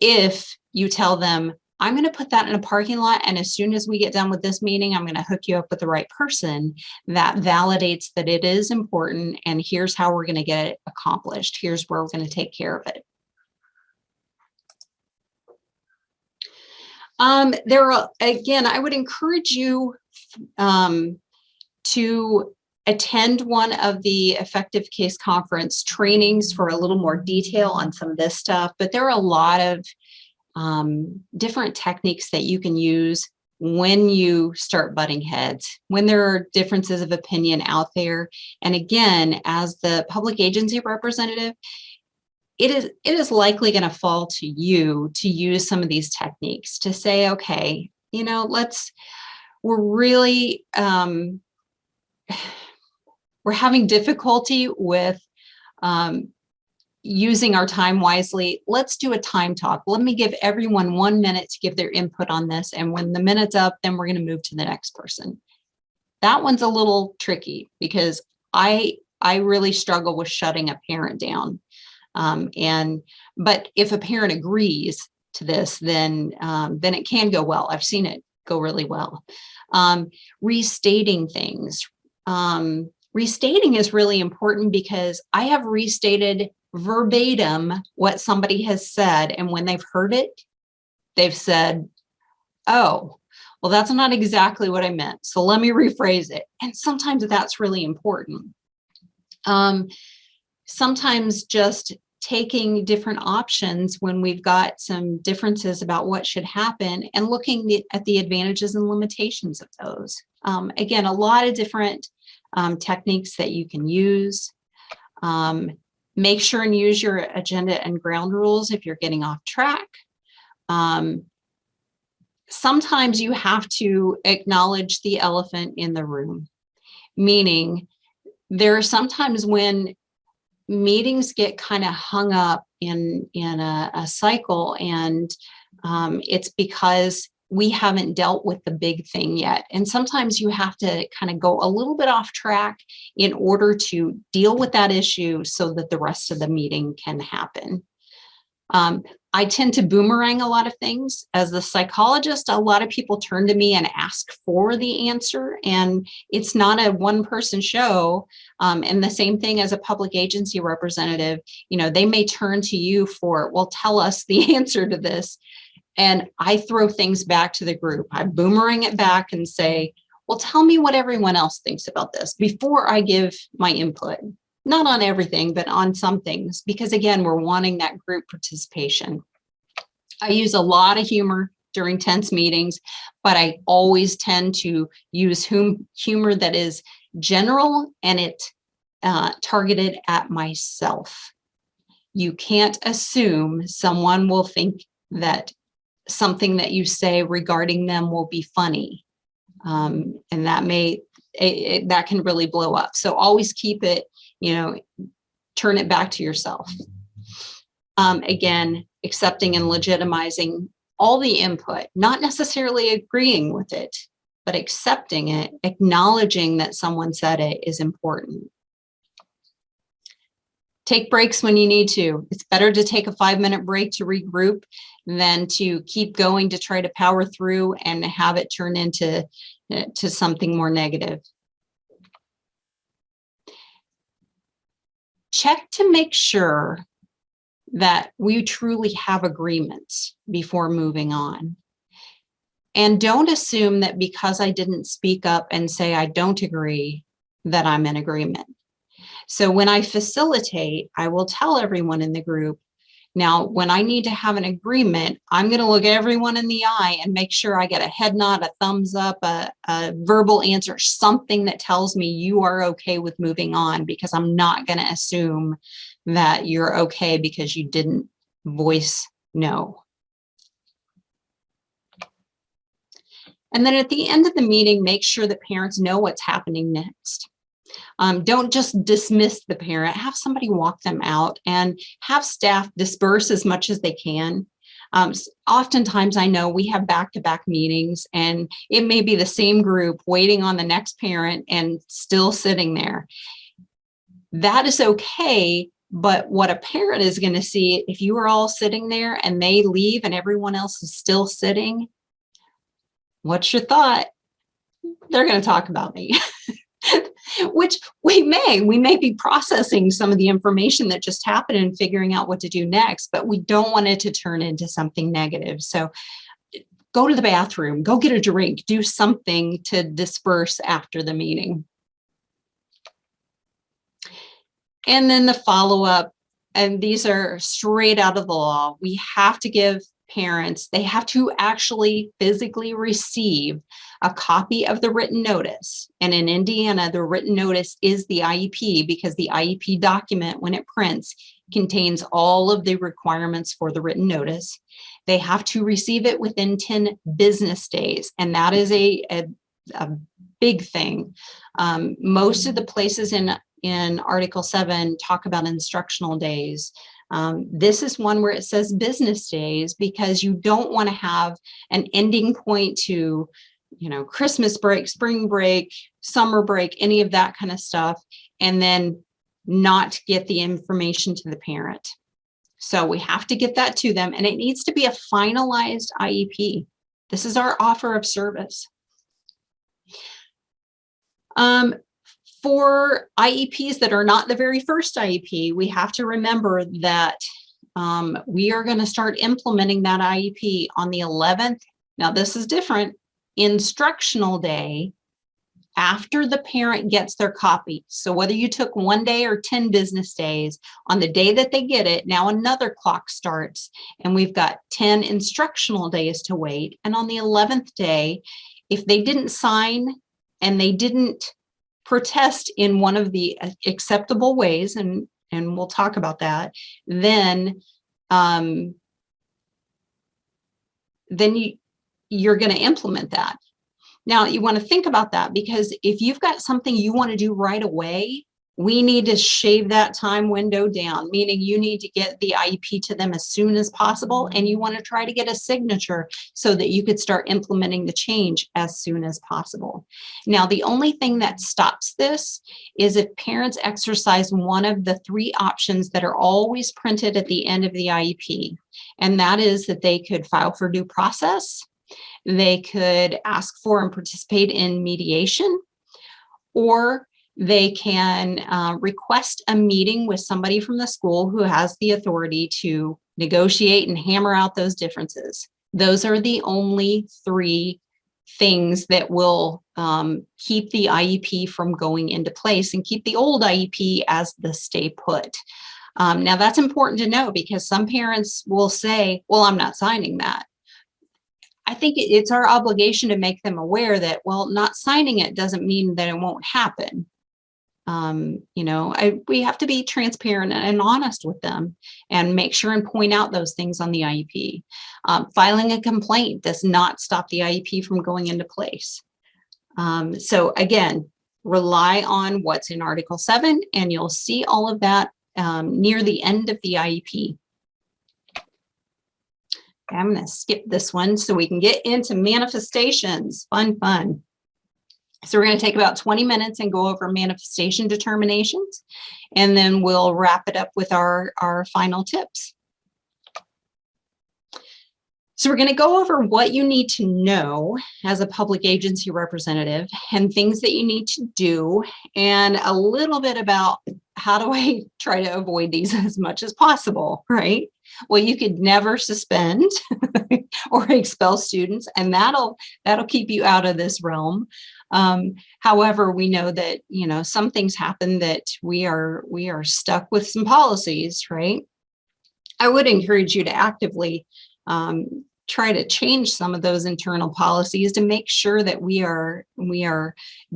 If you tell them, I'm going to put that in a parking lot, and as soon as we get done with this meeting, I'm going to hook you up with the right person, that validates that it is important, and here's how we're going to get it accomplished. Here's where we're going to take care of it. Again, I would encourage you to attend one of the effective case conference trainings for a little more detail on some of this stuff, but there are a lot of different techniques that you can use when you start butting heads, when there are differences of opinion out there. And again, as the public agency representative, it is likely going to fall to you to use some of these techniques to say, okay, you know, we're really, we're having difficulty with using our time wisely. Let's do a time talk. Let me give everyone 1 minute to give their input on this. And when the minute's up, then we're going to move to the next person. That one's a little tricky because I really struggle with shutting a parent down. But if a parent agrees to this, then it can go well. I've seen it go really well. Restating things. Restating is really important because I have restated verbatim what somebody has said. And when they've heard it, they've said, oh, well, that's not exactly what I meant. So let me rephrase it. And sometimes that's really important. Sometimes just taking different options when we've got some differences about what should happen and looking at the advantages and limitations of those. Again, a lot of different techniques that you can use. Make sure and use your agenda and ground rules if you're getting off track. Sometimes you have to acknowledge the elephant in the room, meaning there are sometimes when meetings get kind of hung up in a cycle, and it's because we haven't dealt with the big thing yet. And sometimes you have to kind of go a little bit off track in order to deal with that issue so that the rest of the meeting can happen. I tend to boomerang a lot of things. As the psychologist, a lot of people turn to me and ask for the answer, and it's not a one-person show. And the same thing as a public agency representative, you know, they may turn to you for, well, tell us the answer to this. And I throw things back to the group. I boomerang it back and say, well, tell me what everyone else thinks about this before I give my input. Not on everything, but on some things, because again, we're wanting that group participation. I use a lot of humor during tense meetings, but I always tend to use humor that is general and it targeted at myself. You can't assume someone will think that something that you say regarding them will be funny. And that can really blow up. So always keep it, you know, turn it back to yourself. Again, accepting and legitimizing all the input, not necessarily agreeing with it, but accepting it, acknowledging that someone said it is important. Take breaks when you need to. It's better to take a 5-minute break to regroup than to keep going to try to power through and have it turn into something more negative. Check to make sure that we truly have agreements before moving on. And don't assume that because I didn't speak up and say I don't agree, that I'm in agreement. So when I facilitate, I will tell everyone in the group, now, when I need to have an agreement, I'm going to look everyone in the eye and make sure I get a head nod, a thumbs up, a verbal answer, something that tells me you are okay with moving on, because I'm not going to assume that you're okay because you didn't voice no. And then at the end of the meeting, make sure that parents know what's happening next. Don't just dismiss the parent, have somebody walk them out and have staff disperse as much as they can. Oftentimes I know we have back-to-back meetings and it may be the same group waiting on the next parent and still sitting there. That is okay, but what a parent is going to see, if you are all sitting there and they leave and everyone else is still sitting, what's your thought? They're going to talk about me. Which we may be processing some of the information that just happened and figuring out what to do next, but we don't want it to turn into something negative. So go to the bathroom, go get a drink, do something to disperse after the meeting. And then the follow-up, and these are straight out of the law. We have to give parents, they have to actually physically receive a copy of the written notice. And in Indiana, the written notice is the IEP, because the IEP document, when it prints, contains all of the requirements for the written notice. They have to receive it within 10 business days. And that is a big thing. Most of the places in Article 7 talk about instructional days. This is one where it says business days, because you don't want to have an ending point to, Christmas break, spring break, summer break, any of that kind of stuff, and then not get the information to the parent. So we have to get that to them, and it needs to be a finalized IEP. This is our offer of service. For IEPs that are not the very first IEP, we have to remember that we are going to start implementing that IEP on the 11th. Now, this is different. Instructional day after the parent gets their copy. So whether you took 1 day or 10 business days, on the day that they get it, now another clock starts, and we've got 10 instructional days to wait. And on the 11th day, if they didn't sign and they didn't protest in one of the acceptable ways, and we'll talk about that, then you're going to implement that. Now, you want to think about that, because if you've got something you want to do right away, we need to shave that time window down, meaning you need to get the IEP to them as soon as possible, and you want to try to get a signature so that you could start implementing the change as soon as possible. Now, the only thing that stops this is if parents exercise one of the 3 options that are always printed at the end of the IEP, and that is that they could file for due process, they could ask for and participate in mediation, or they can request a meeting with somebody from the school who has the authority to negotiate and hammer out those differences. Those are the only 3 things that will keep the IEP from going into place and keep the old IEP as the stay put. Now, that's important to know, because some parents will say, well, I'm not signing that. I think it's our obligation to make them aware that, well, not signing it doesn't mean that it won't happen. We have to be transparent and honest with them and make sure and point out those things on the IEP. Filing a complaint does not stop the IEP from going into place. So again, rely on what's in Article 7, and you'll see all of that near the end of the IEP. I'm going to skip this one so we can get into manifestations. Fun. So we're going to take about 20 minutes and go over manifestation determinations, and then we'll wrap it up with our final tips. So we're going to go over what you need to know as a public agency representative and things that you need to do, and a little bit about how do I try to avoid these as much as possible, right? Well, you could never suspend or expel students, and that'll keep you out of this realm. However, we know that, some things happen that we are stuck with some policies, right? I would encourage you to actively try to change some of those internal policies to make sure that we are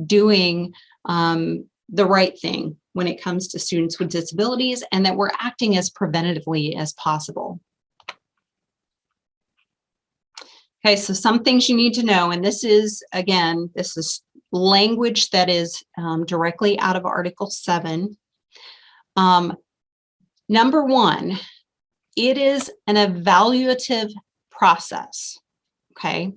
doing the right thing when it comes to students with disabilities, and that we're acting as preventatively as possible. Okay, so some things you need to know, and this is language that is directly out of Article 7. Number 1, it is an evaluative process, okay?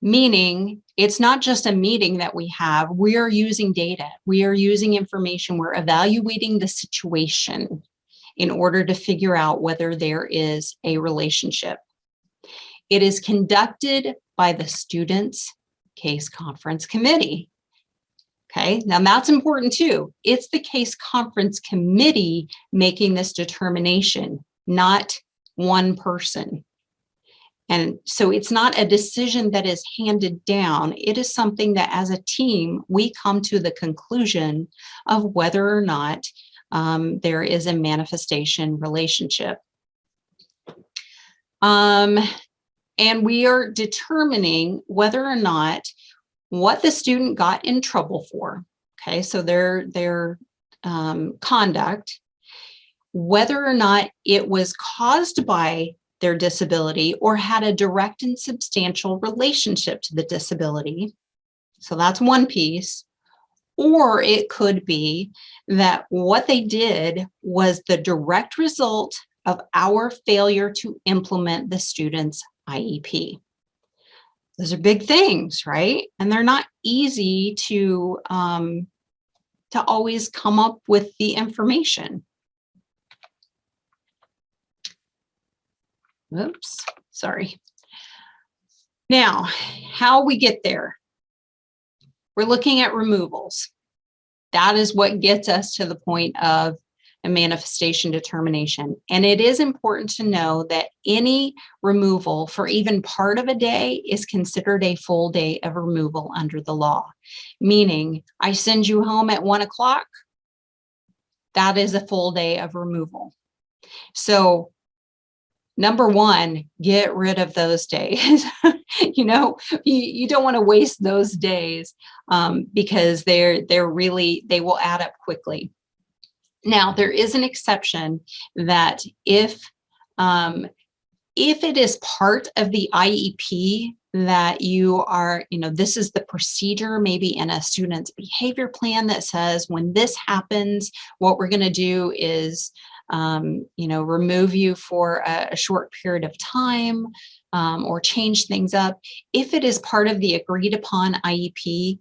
Meaning it's not just a meeting that we have. We are using data. We are using information. We're evaluating the situation in order to figure out whether there is a relationship. It is conducted by the student's case conference committee. Okay, now that's important too. It's the case conference committee making this determination, not one person. And so it's not a decision that is handed down. It is something that as a team, we come to the conclusion of whether or not there is a manifestation relationship. And we are determining whether or not what the student got in trouble for. Okay, so their conduct, whether or not it was caused by their disability or had a direct and substantial relationship to the disability. So that's one piece. Or it could be that what they did was the direct result of our failure to implement the student's IEP. Those are big things, right? And they're not easy to always come up with the information. Oops, sorry. Now, how we get there. We're looking at removals. That is what gets us to the point of a manifestation determination. And it is important to know that any removal for even part of a day is considered a full day of removal under the law. Meaning, I send you home at 1 o'clock, that is a full day of removal. So, number one, get rid of those days. You don't want to waste those days because they will add up quickly. Now, there is an exception that if it is part of the IEP that you are, this is the procedure maybe in a student's behavior plan that says when this happens, what we're going to do is remove you for a short period of time or change things up. If it is part of the agreed upon IEP,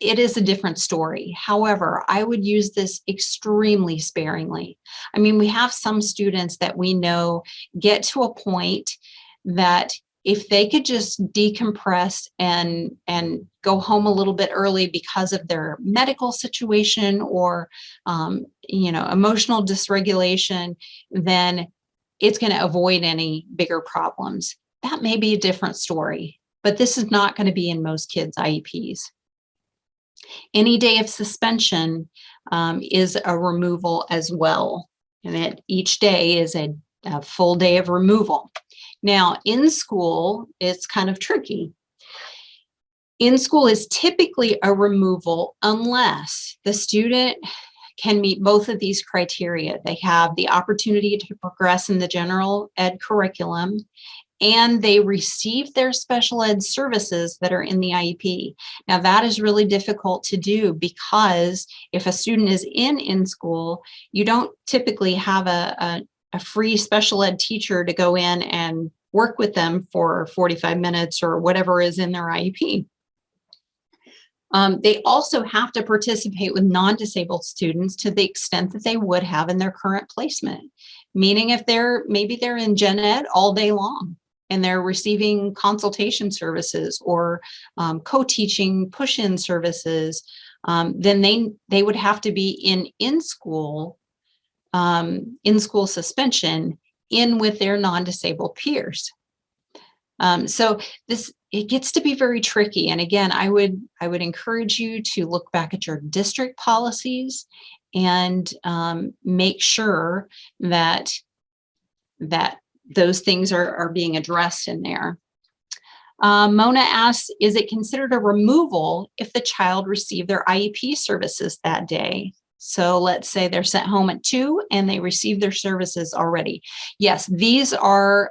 it is a different story. However, I would use this extremely sparingly. I mean, we have some students that we know get to a point that if they could just decompress and go home a little bit early because of their medical situation or emotional dysregulation, then it's going to avoid any bigger problems. That may be a different story, but this is not going to be in most kids' IEPs. Any day of suspension is a removal as well, and each day is a full day of removal. Now, in school, it's kind of tricky. In school is typically a removal unless the student can meet both of these criteria. They have the opportunity to progress in the general ed curriculum, and they receive their special ed services that are in the IEP. Now, that is really difficult to do because if a student is in school, you don't typically have a free special ed teacher to go in and work with them for 45 minutes or whatever is in their IEP. They also have to participate with non-disabled students to the extent that they would have in their current placement. Meaning if maybe they're in gen ed all day long and they're receiving consultation services or co-teaching push-in services, then they would have to be in school suspension with their non-disabled peers. So it gets to be very tricky. And again, I would encourage you to look back at your district policies and make sure that those things are being addressed in there. Mona asks, is it considered a removal if the child received their IEP services that day? So let's say they're sent home at 2 and they received their services already. Yes, these are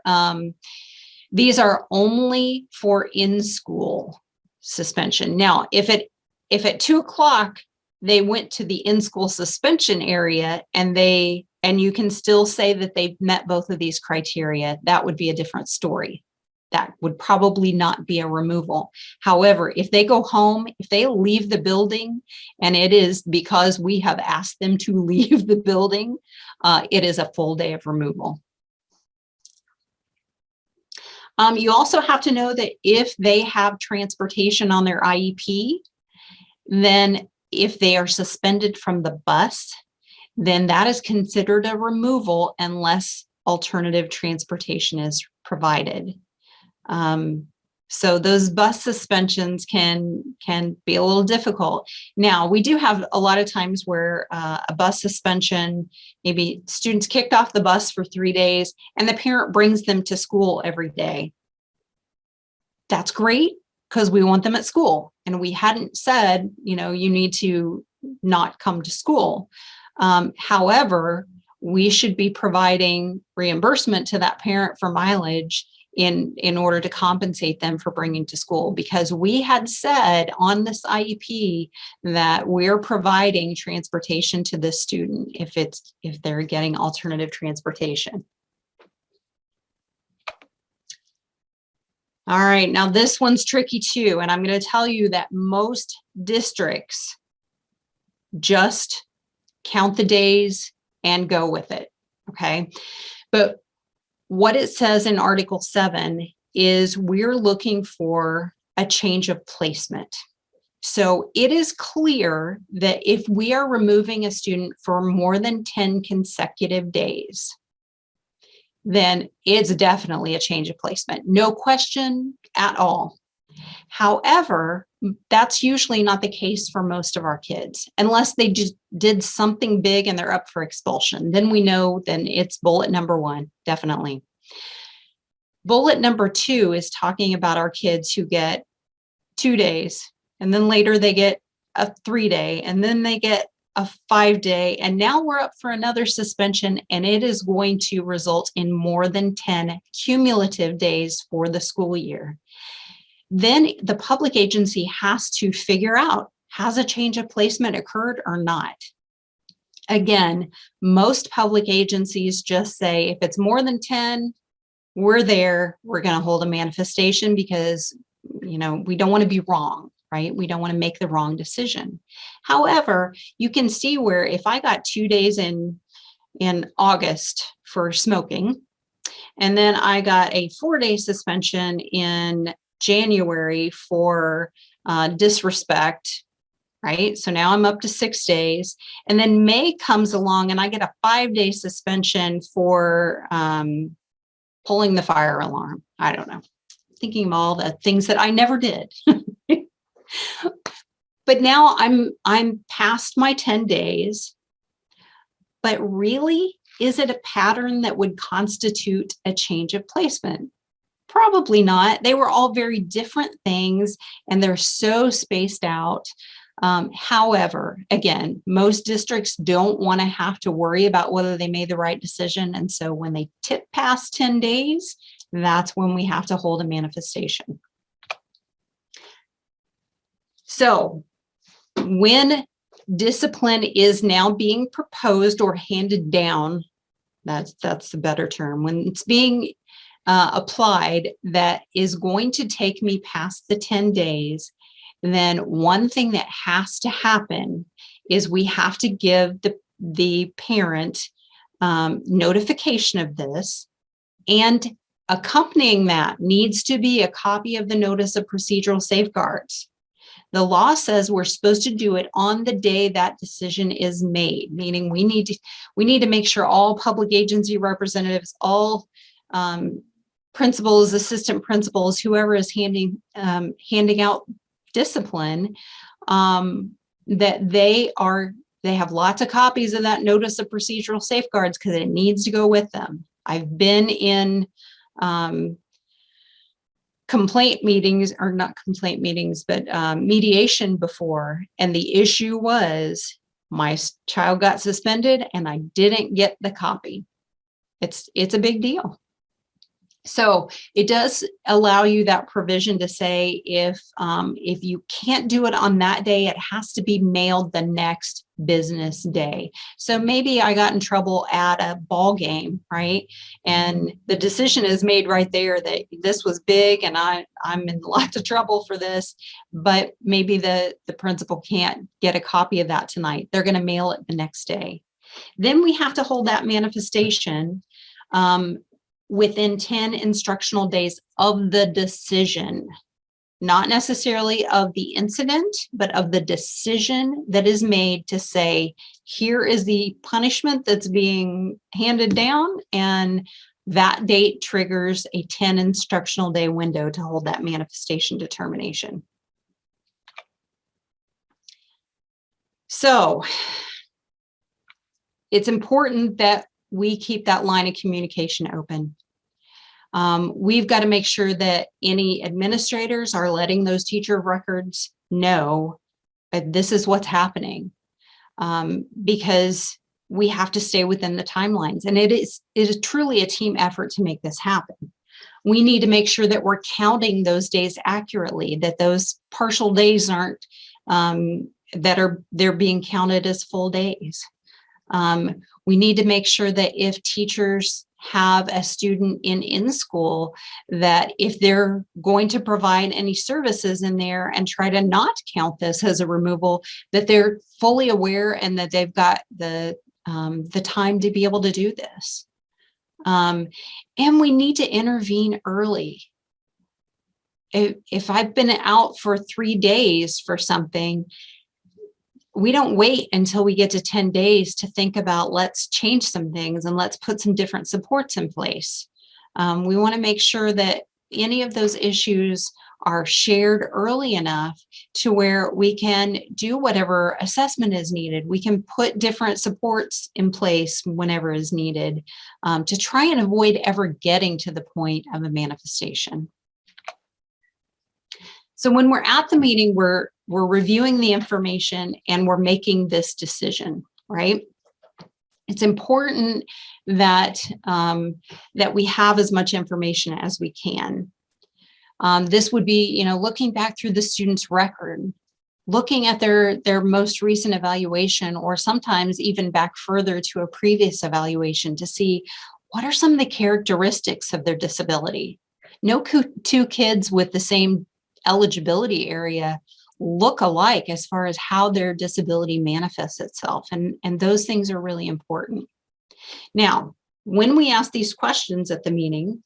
only for in-school suspension. Now, if at 2 o'clock they went to the in-school suspension area and you can still say that they've met both of these criteria, that would be a different story. That would probably not be a removal. However, if they go home, if they leave the building, and it is because we have asked them to leave the building, it is a full day of removal. You also have to know that if they have transportation on their IEP, then if they are suspended from the bus, then that is considered a removal unless alternative transportation is provided. So those bus suspensions can be a little difficult. Now, we do have a lot of times where a bus suspension, maybe students kicked off the bus for 3 days and the parent brings them to school every day. That's great because we want them at school. And we hadn't said, you know, you need to not come to school. However, we should be providing reimbursement to that parent for mileage in order to compensate them for bringing to school, because we had said on this IEP that we're providing transportation to this student if they're getting alternative transportation. All right, now this one's tricky too, and I'm going to tell you that most districts just count the days and go with it, okay? But what it says in Article 7 is we're looking for a change of placement. So it is clear that if we are removing a student for more than 10 consecutive days, then it's definitely a change of placement. No question at all. However, that's usually not the case for most of our kids, unless they just did something big and they're up for expulsion. Then we know, then it's bullet number 1, definitely. Bullet number 2 is talking about our kids who get 2 days, and then later they get a 3-day, and then they get a 5-day, and now we're up for another suspension, and it is going to result in more than 10 cumulative days for the school year. Then the public agency has to figure out, has a change of placement occurred or not? Again, most public agencies just say, if it's more than 10, we're there, we're going to hold a manifestation because, you know, we don't want to be wrong, right? We don't want to make the wrong decision. However, you can see where if I got 2 days in August for smoking, and then I got a 4-day suspension in January for disrespect, right? So now I'm up to 6 days. And then May comes along and I get a 5-day suspension for pulling the fire alarm. I don't know. Thinking of all the things that I never did. But now I'm past my 10 days. But really, is it a pattern that would constitute a change of placement? Probably not. They were all very different things and they're so spaced out. However, again, most districts don't want to have to worry about whether they made the right decision. And so when they tip past 10 days, that's when we have to hold a manifestation. So when discipline is now being proposed or handed down, that's the better term, when it's being applied that is going to take me past the 10 days, then one thing that has to happen is we have to give the parent notification of this, and accompanying that needs to be a copy of the notice of procedural safeguards. The law says we're supposed to do it on the day that decision is made, meaning we need to make sure all public agency representatives, all principals, assistant principals, whoever is handing out discipline, that they have lots of copies of that notice of procedural safeguards because it needs to go with them. I've been in complaint meetings, or not complaint meetings, but mediation before, and the issue was my child got suspended and I didn't get the copy. It's a big deal. So it does allow you that provision to say if you can't do it on that day, it has to be mailed the next business day. So maybe I got in trouble at a ball game, right? And the decision is made right there that this was big and I'm in lots of trouble for this, but maybe the principal can't get a copy of that tonight. They're going to mail it the next day. Then we have to hold that manifestation within 10 instructional days of the decision, not necessarily of the incident, but of the decision that is made to say, here is the punishment that's being handed down, and that date triggers a 10 instructional day window to hold that manifestation determination. So it's important that we keep that line of communication open. We've got to make sure that any administrators are letting those teacher of records know that this is what's happening, because we have to stay within the timelines. And it is truly a team effort to make this happen. We need to make sure that we're counting those days accurately, that those partial days aren't, they're being counted as full days. We need to make sure that if teachers have a student in school, that if they're going to provide any services in there and try to not count this as a removal, that they're fully aware and that they've got the time to be able to do this. And we need to intervene early. If I've been out for 3 days for something, we don't wait until we get to 10 days to think about, let's change some things and let's put some different supports in place. We want to make sure that any of those issues are shared early enough to where we can do whatever assessment is needed. We can put different supports in place whenever is needed, to try and avoid ever getting to the point of a manifestation. So when we're at the meeting, we're reviewing the information and we're making this decision, right? It's important that, that we have as much information as we can. This would be, looking back through the student's record, looking at their most recent evaluation, or sometimes even back further to a previous evaluation to see what are some of the characteristics of their disability. No two kids with the same eligibility area look alike as far as how their disability manifests itself. And those things are really important. Now, when we ask these questions at the meeting,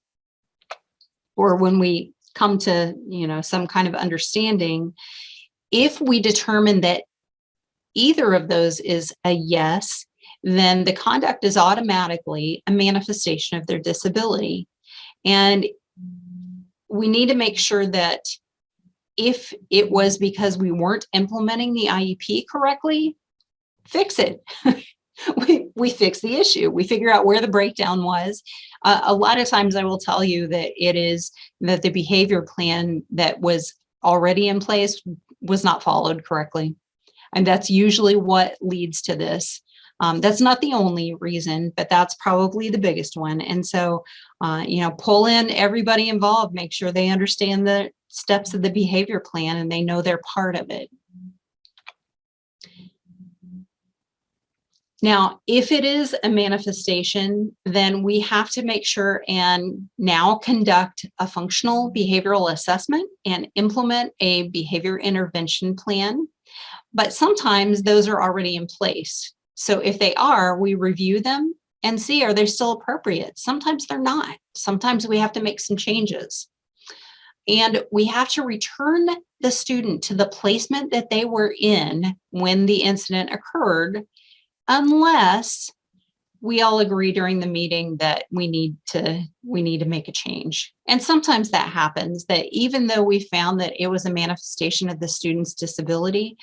or when we come to, some kind of understanding, if we determine that either of those is a yes, then the conduct is automatically a manifestation of their disability. And we need to make sure that if it was because we weren't implementing the IEP correctly, fix it. we fix the issue. We figure out where the breakdown was. A lot of times I will tell you that it is that the behavior plan that was already in place was not followed correctly. And that's usually what leads to this. That's not the only reason, but that's probably the biggest one. And so, pull in everybody involved, make sure they understand the steps of the behavior plan and they know they're part of it. Now, if it is a manifestation, then we have to make sure and now conduct a functional behavioral assessment and implement a behavior intervention plan. But sometimes those are already in place. So if they are, we review them and see, are they still appropriate? Sometimes they're not. Sometimes we have to make some changes. And we have to return the student to the placement that they were in when the incident occurred, unless we all agree during the meeting that we need to make a change. And sometimes that happens, that even though we found that it was a manifestation of the student's disability,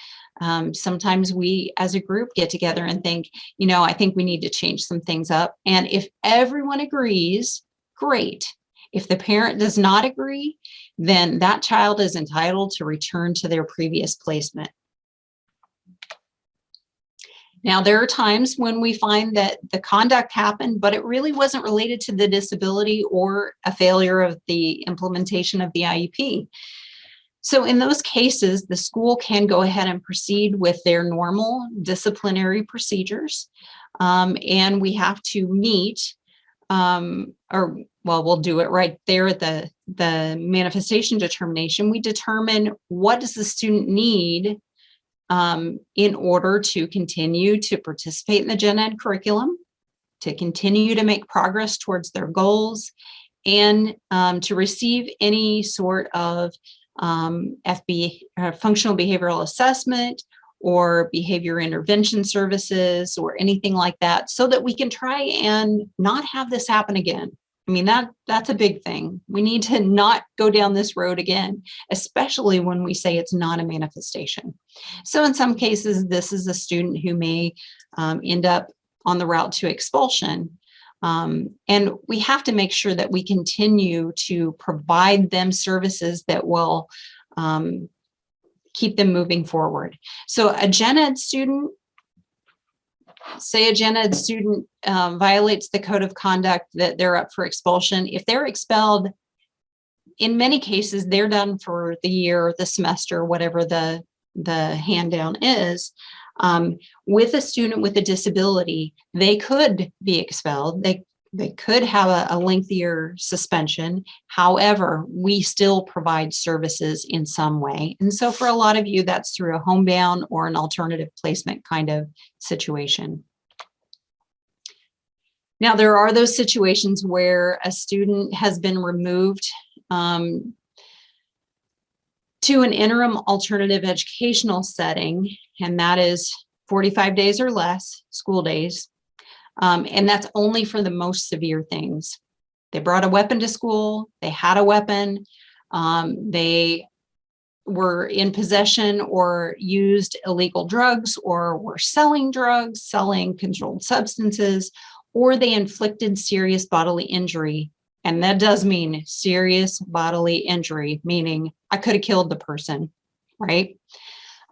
sometimes we as a group get together and think, I think we need to change some things up. And if everyone agrees, great. If the parent does not agree, then that child is entitled to return to their previous placement. Now, there are times when we find that the conduct happened, but it really wasn't related to the disability or a failure of the implementation of the IEP. So in those cases, the school can go ahead and proceed with their normal disciplinary procedures. And we have to meet, we'll do it right there at the manifestation determination. We determine what does the student need in order to continue to participate in the gen ed curriculum, to continue to make progress towards their goals, and to receive any sort of functional behavioral assessment or behavior intervention services or anything like that, so that we can try and not have this happen again. I mean, that's a big thing. We need to not go down this road again, especially when we say it's not a manifestation. So in some cases, this is a student who may end up on the route to expulsion. And we have to make sure that we continue to provide them services that will keep them moving forward. So a gen ed student, say a gen ed student violates the code of conduct, that they're up for expulsion. If they're expelled, in many cases, they're done for the year, the semester, whatever the hand down is. With a student with a disability, they could be expelled. They could have a lengthier suspension. However, we still provide services in some way. And so for a lot of you, that's through a homebound or an alternative placement kind of situation. Now, there are those situations where a student has been removed to an interim alternative educational setting, and that is 45 days or less school days. And that's only for the most severe things. They brought a weapon to school, they had a weapon, they were in possession or used illegal drugs, or were selling drugs, selling controlled substances, or they inflicted serious bodily injury. And that does mean serious bodily injury, meaning I could have killed the person, right?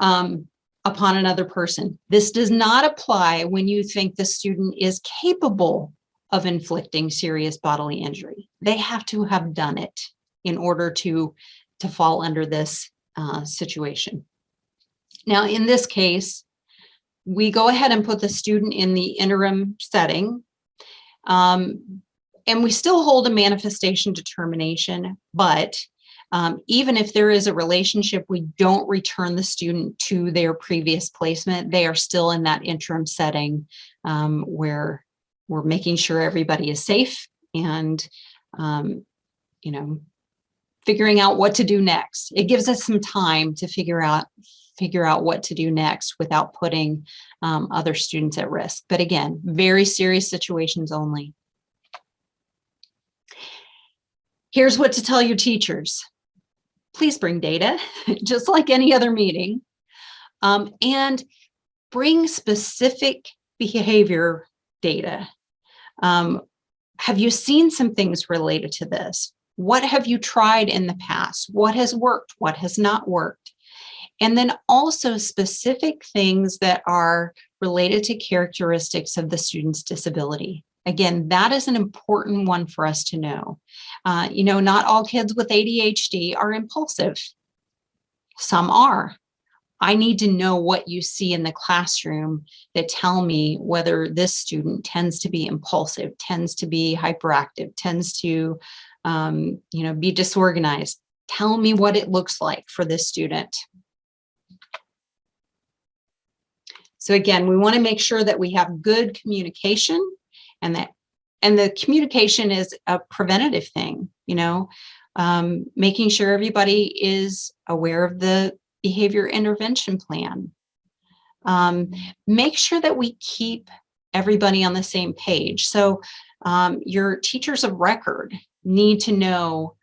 Upon another person. This does not apply when you think the student is capable of inflicting serious bodily injury. They have to have done it in order to fall under this situation. Now, in this case, we go ahead and put the student in the interim setting. And we still hold a manifestation determination, but even if there is a relationship, we don't return the student to their previous placement. They are still in that interim setting where we're making sure everybody is safe and, figuring out what to do next. It gives us some time to figure out what to do next without putting other students at risk. But again, very serious situations only. Here's what to tell your teachers. Please bring data, just like any other meeting, and bring specific behavior data. Have you seen some things related to this? What have you tried in the past? What has worked? What has not worked? And then also specific things that are related to characteristics of the student's disability. Again, that is an important one for us to know. Not all kids with ADHD are impulsive. Some are. I need to know what you see in the classroom that tell me whether this student tends to be impulsive, tends to be hyperactive, tends to be disorganized. Tell me what it looks like for this student. So again, we want to make sure that we have good communication, and the communication is a preventative thing, making sure everybody is aware of the behavior intervention plan. Make sure that we keep everybody on the same page. So your teachers of record need to know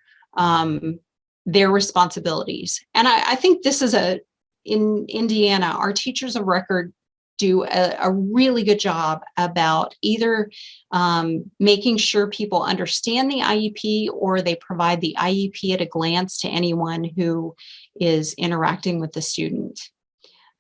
their responsibilities. And I think this is in Indiana, our teachers of record do a really good job about either making sure people understand the IEP, or they provide the IEP at a glance to anyone who is interacting with the student.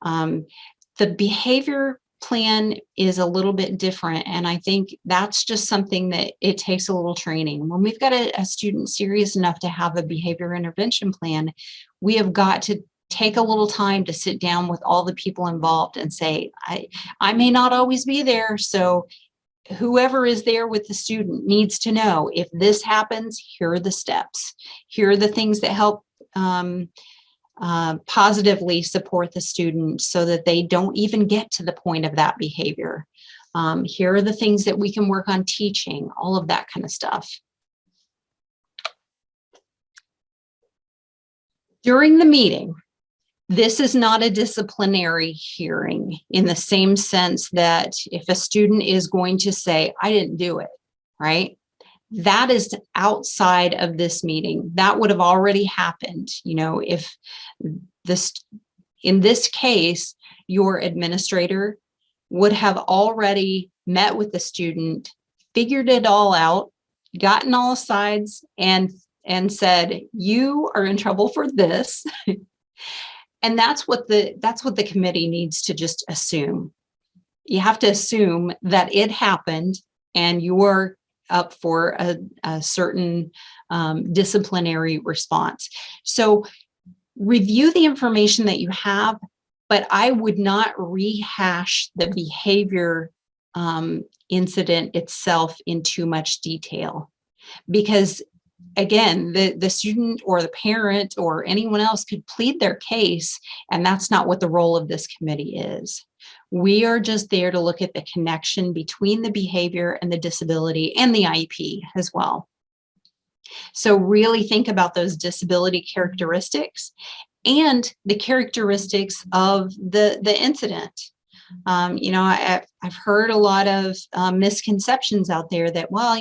The behavior plan is a little bit different, and I think that's just something that it takes a little training. When we've got a student serious enough to have a behavior intervention plan, we have got to take a little time to sit down with all the people involved and say, I may not always be there, so whoever is there with the student needs to know, if this happens, here are the steps. Here are the things that help positively support the student so that they don't even get to the point of that behavior. Here are the things that we can work on teaching, all of that kind of stuff. During the meeting, this is not a disciplinary hearing in the same sense that if a student is going to say, I didn't do it, right? That is outside of this meeting. That would have already happened. If in this case, your administrator would have already met with the student, figured it all out, gotten all sides, and said, you are in trouble for this. And that's what the committee needs to just assume. You have to assume that it happened and you're up for a certain disciplinary response. So review the information that you have, but I would not rehash the behavior incident itself in too much detail, because again, the student or the parent or anyone else could plead their case, and that's not what the role of this committee is. We are just there to look at the connection between the behavior and the disability and the IEP as well. So really think about those disability characteristics and the characteristics of the incident. I've heard a lot of misconceptions out there that, well,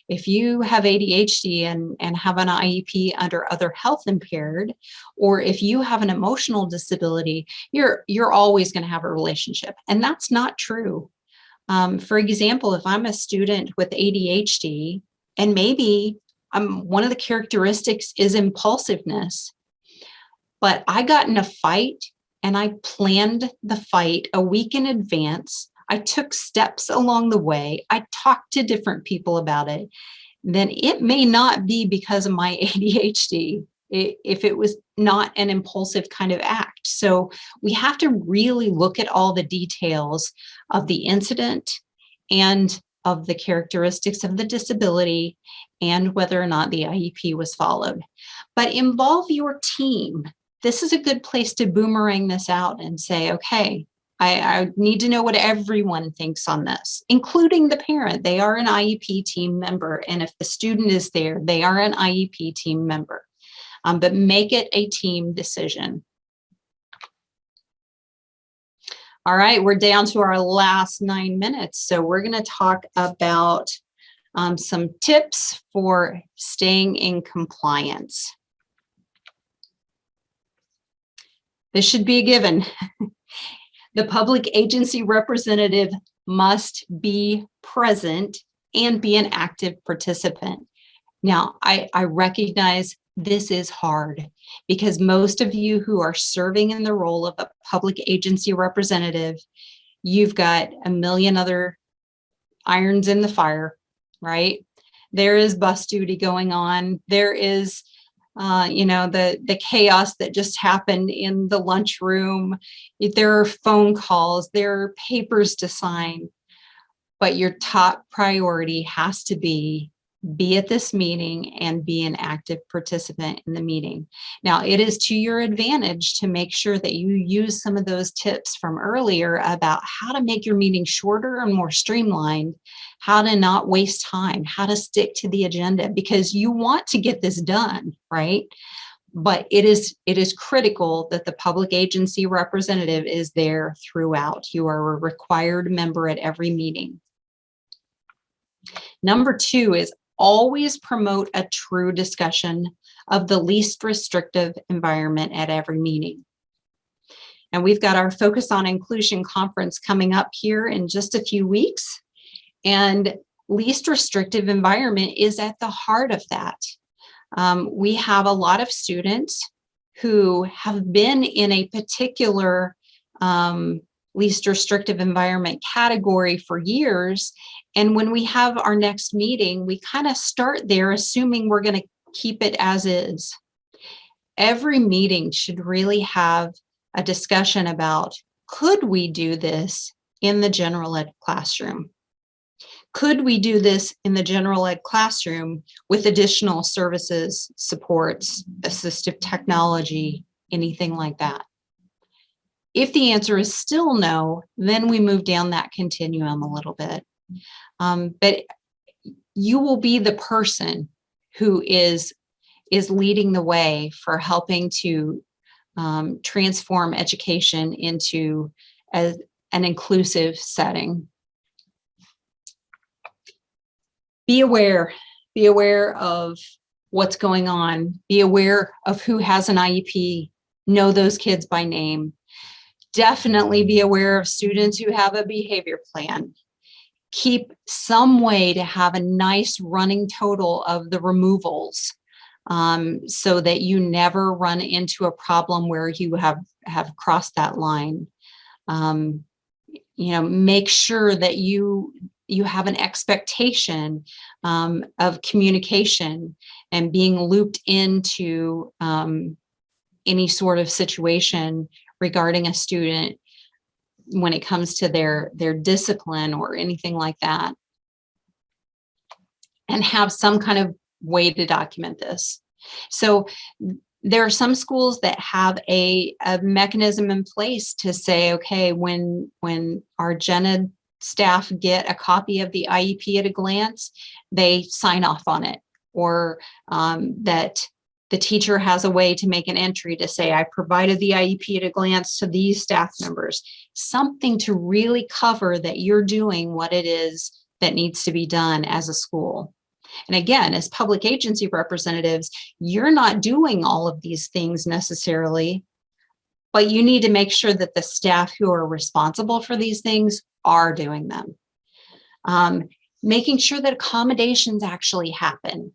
if you have ADHD and have an IEP under other health impaired, or if you have an emotional disability, you're always going to have a relationship. And that's not true. For example, if I'm a student with ADHD and maybe one of the characteristics is impulsiveness, but I got in a fight and I planned the fight a week in advance. I took steps along the way. I talked to different people about it. Then it may not be because of my ADHD if it was not an impulsive kind of act. So we have to really look at all the details of the incident and of the characteristics of the disability and whether or not the IEP was followed. But involve your team. This is a good place to boomerang this out and say, okay, I need to know what everyone thinks on this, including the parent. They are an IEP team member. And if the student is there, they are an IEP team member. But make it a team decision. All right, we're down to our last 9 minutes. So we're going to talk about some tips for staying in compliance. This should be a given. The public agency representative must be present and be an active participant. Now, I recognize this is hard because most of you who are serving in the role of a public agency representative, you've got a million other irons in the fire, right? There is bus duty going on. There is the chaos that just happened in the lunchroom. There are phone calls, there are papers to sign, but your top priority has to be at this meeting and be an active participant in the meeting. Now, it is to your advantage to make sure that you use some of those tips from earlier about how to make your meeting shorter and more streamlined, how to not waste time, how to stick to the agenda, because you want to get this done, right? But it is critical that the public agency representative is there throughout. You are a required member at every meeting. Number 2 is always promote a true discussion of the least restrictive environment at every meeting. And we've got our Focus on Inclusion conference coming up here in just a few weeks. And least restrictive environment is at the heart of that. We have a lot of students who have been in a particular least restrictive environment category for years. And when we have our next meeting, we kind of start there assuming we're going to keep it as is. Every meeting should really have a discussion about, could we do this in the general ed classroom? Could we do this in the general ed classroom with additional services, supports, assistive technology, anything like that? If the answer is still no, then we move down that continuum a little bit. But you will be the person who is leading the way for helping to transform education into an inclusive setting. Be aware of what's going on. Be aware of who has an IEP. Know those kids by name. Definitely be aware of students who have a behavior plan. keep some way to have a nice running total of the removals, so that you never run into a problem where you have crossed that line. Make sure that you have an expectation of communication and being looped into any sort of situation regarding a student when it comes to their discipline or anything like that, and have some kind of way to document this. So there are some schools that have a mechanism in place to say, okay, when our gen ed staff get a copy of the IEP at a glance, they sign off on it, or that the teacher has a way to make an entry to say, I provided the IEP at a glance to these staff members, something to really cover that you're doing what it is that needs to be done as a school. And again, as public agency representatives, you're not doing all of these things necessarily, but you need to make sure that the staff who are responsible for these things are doing them. Making sure that accommodations actually happen.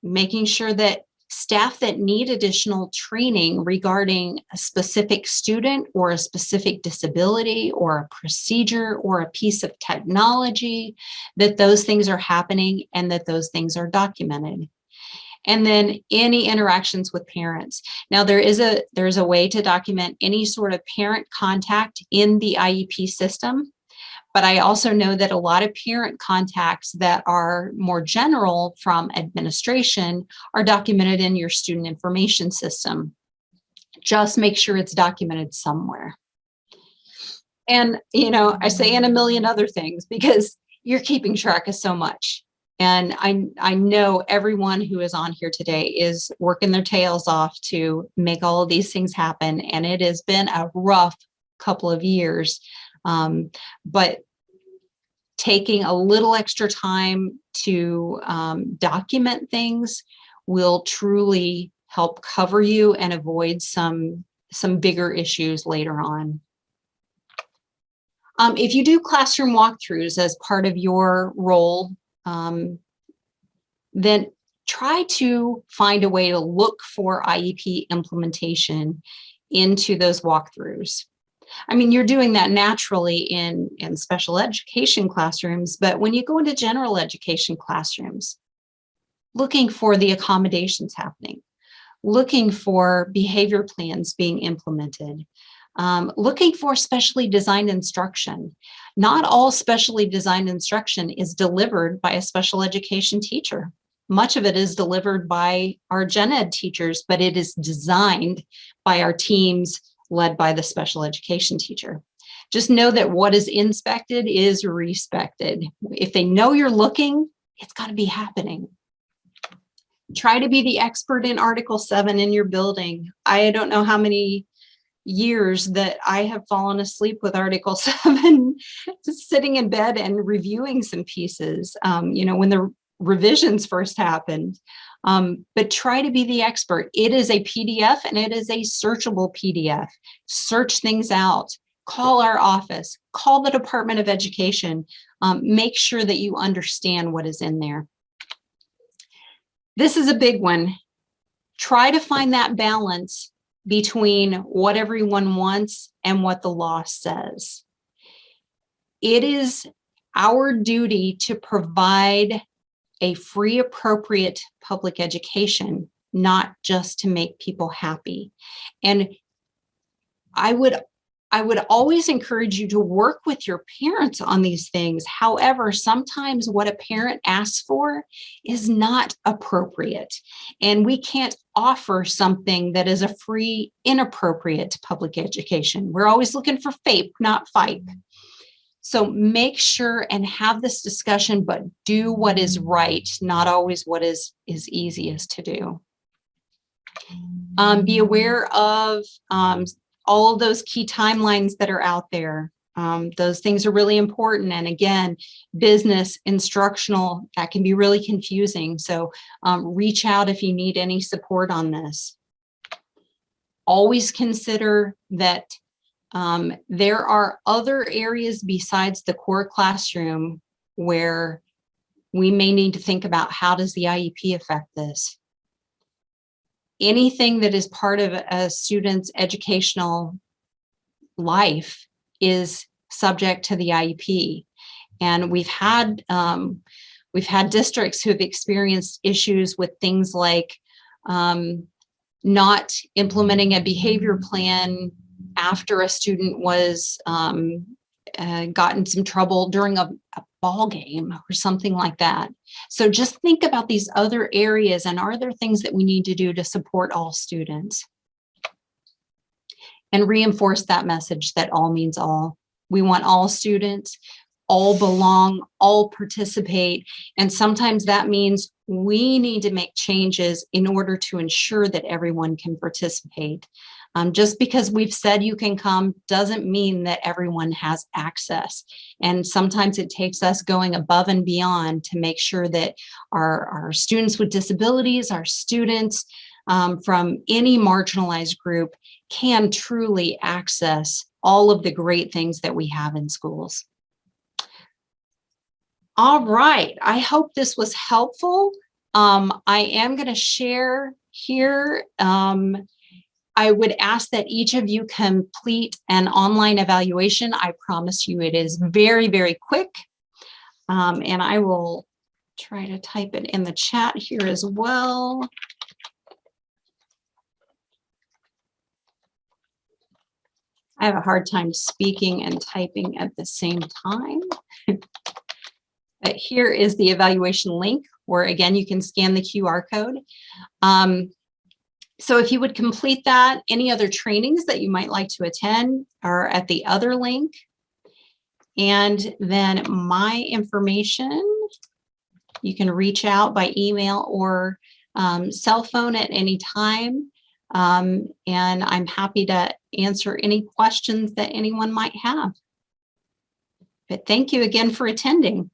Making sure that staff that need additional training regarding a specific student or a specific disability or a procedure or a piece of technology, that those things are happening and that those things are documented. And then any interactions with parents. Now there's a way to document any sort of parent contact in the IEP system. But I also know that a lot of parent contacts that are more general from administration are documented in your student information system. Just make sure it's documented somewhere. And, I say and a million other things because you're keeping track of so much. And I know everyone who is on here today is working their tails off to make all of these things happen. And it has been a rough couple of years. But taking a little extra time to document things will truly help cover you and avoid some bigger issues later on. If you do classroom walkthroughs as part of your role, then try to find a way to look for IEP implementation into those walkthroughs. I mean, you're doing that naturally in special education classrooms, but when you go into general education classrooms, looking for the accommodations happening, looking for behavior plans being implemented, looking for specially designed instruction. Not all specially designed instruction is delivered by a special education teacher. Much of it is delivered by our gen ed teachers, but it is designed by our teams led by the special education teacher. Just know that what is inspected is respected. If they know you're looking, it's got to be happening. Try to be the expert in Article 7 in your building. I don't know how many years that I have fallen asleep with Article 7, just sitting in bed and reviewing some pieces, when the revisions first happened. But try to be the expert. It is a PDF and it is a searchable PDF. Search things out. Call our office. Call the Department of Education. Make sure that you understand what is in there. This is a big one. Try to find that balance between what everyone wants and what the law says. It is our duty to provide a free, appropriate public education, not just to make people happy. And I would always encourage you to work with your parents on these things. However, sometimes what a parent asks for is not appropriate. And we can't offer something that is a free, inappropriate public education. We're always looking for FAPE, not FIPE. So make sure and have this discussion, but do what is right, not always what is easiest to do. Be aware of all of those key timelines that are out there. Those things are really important. And again, business, instructional, that can be really confusing. So reach out if you need any support on this. Always consider that There are other areas besides the core classroom where we may need to think about, how does the IEP affect this? Anything that is part of a student's educational life is subject to the IEP. And we've had districts who've experienced issues with things like not implementing a behavior plan after a student was got in some trouble during a ball game or something like that. So just think about these other areas, and are there things that we need to do to support all students? And reinforce that message that all means all. We want all students, all belong, all participate. And sometimes that means we need to make changes in order to ensure that everyone can participate. Just because we've said you can come doesn't mean that everyone has access. And sometimes it takes us going above and beyond to make sure that our students with disabilities, our students from any marginalized group can truly access all of the great things that we have in schools. All right, I hope this was helpful. I am going to share here. I would ask that each of you complete an online evaluation. I promise you it is very, very quick. And I will try to type it in the chat here as well. I have a hard time speaking and typing at the same time. But here is the evaluation link, where again, you can scan the QR code. So if you would complete that, any other trainings that you might like to attend are at the other link. And then my information, you can reach out by email or cell phone at any time. And I'm happy to answer any questions that anyone might have. But thank you again for attending.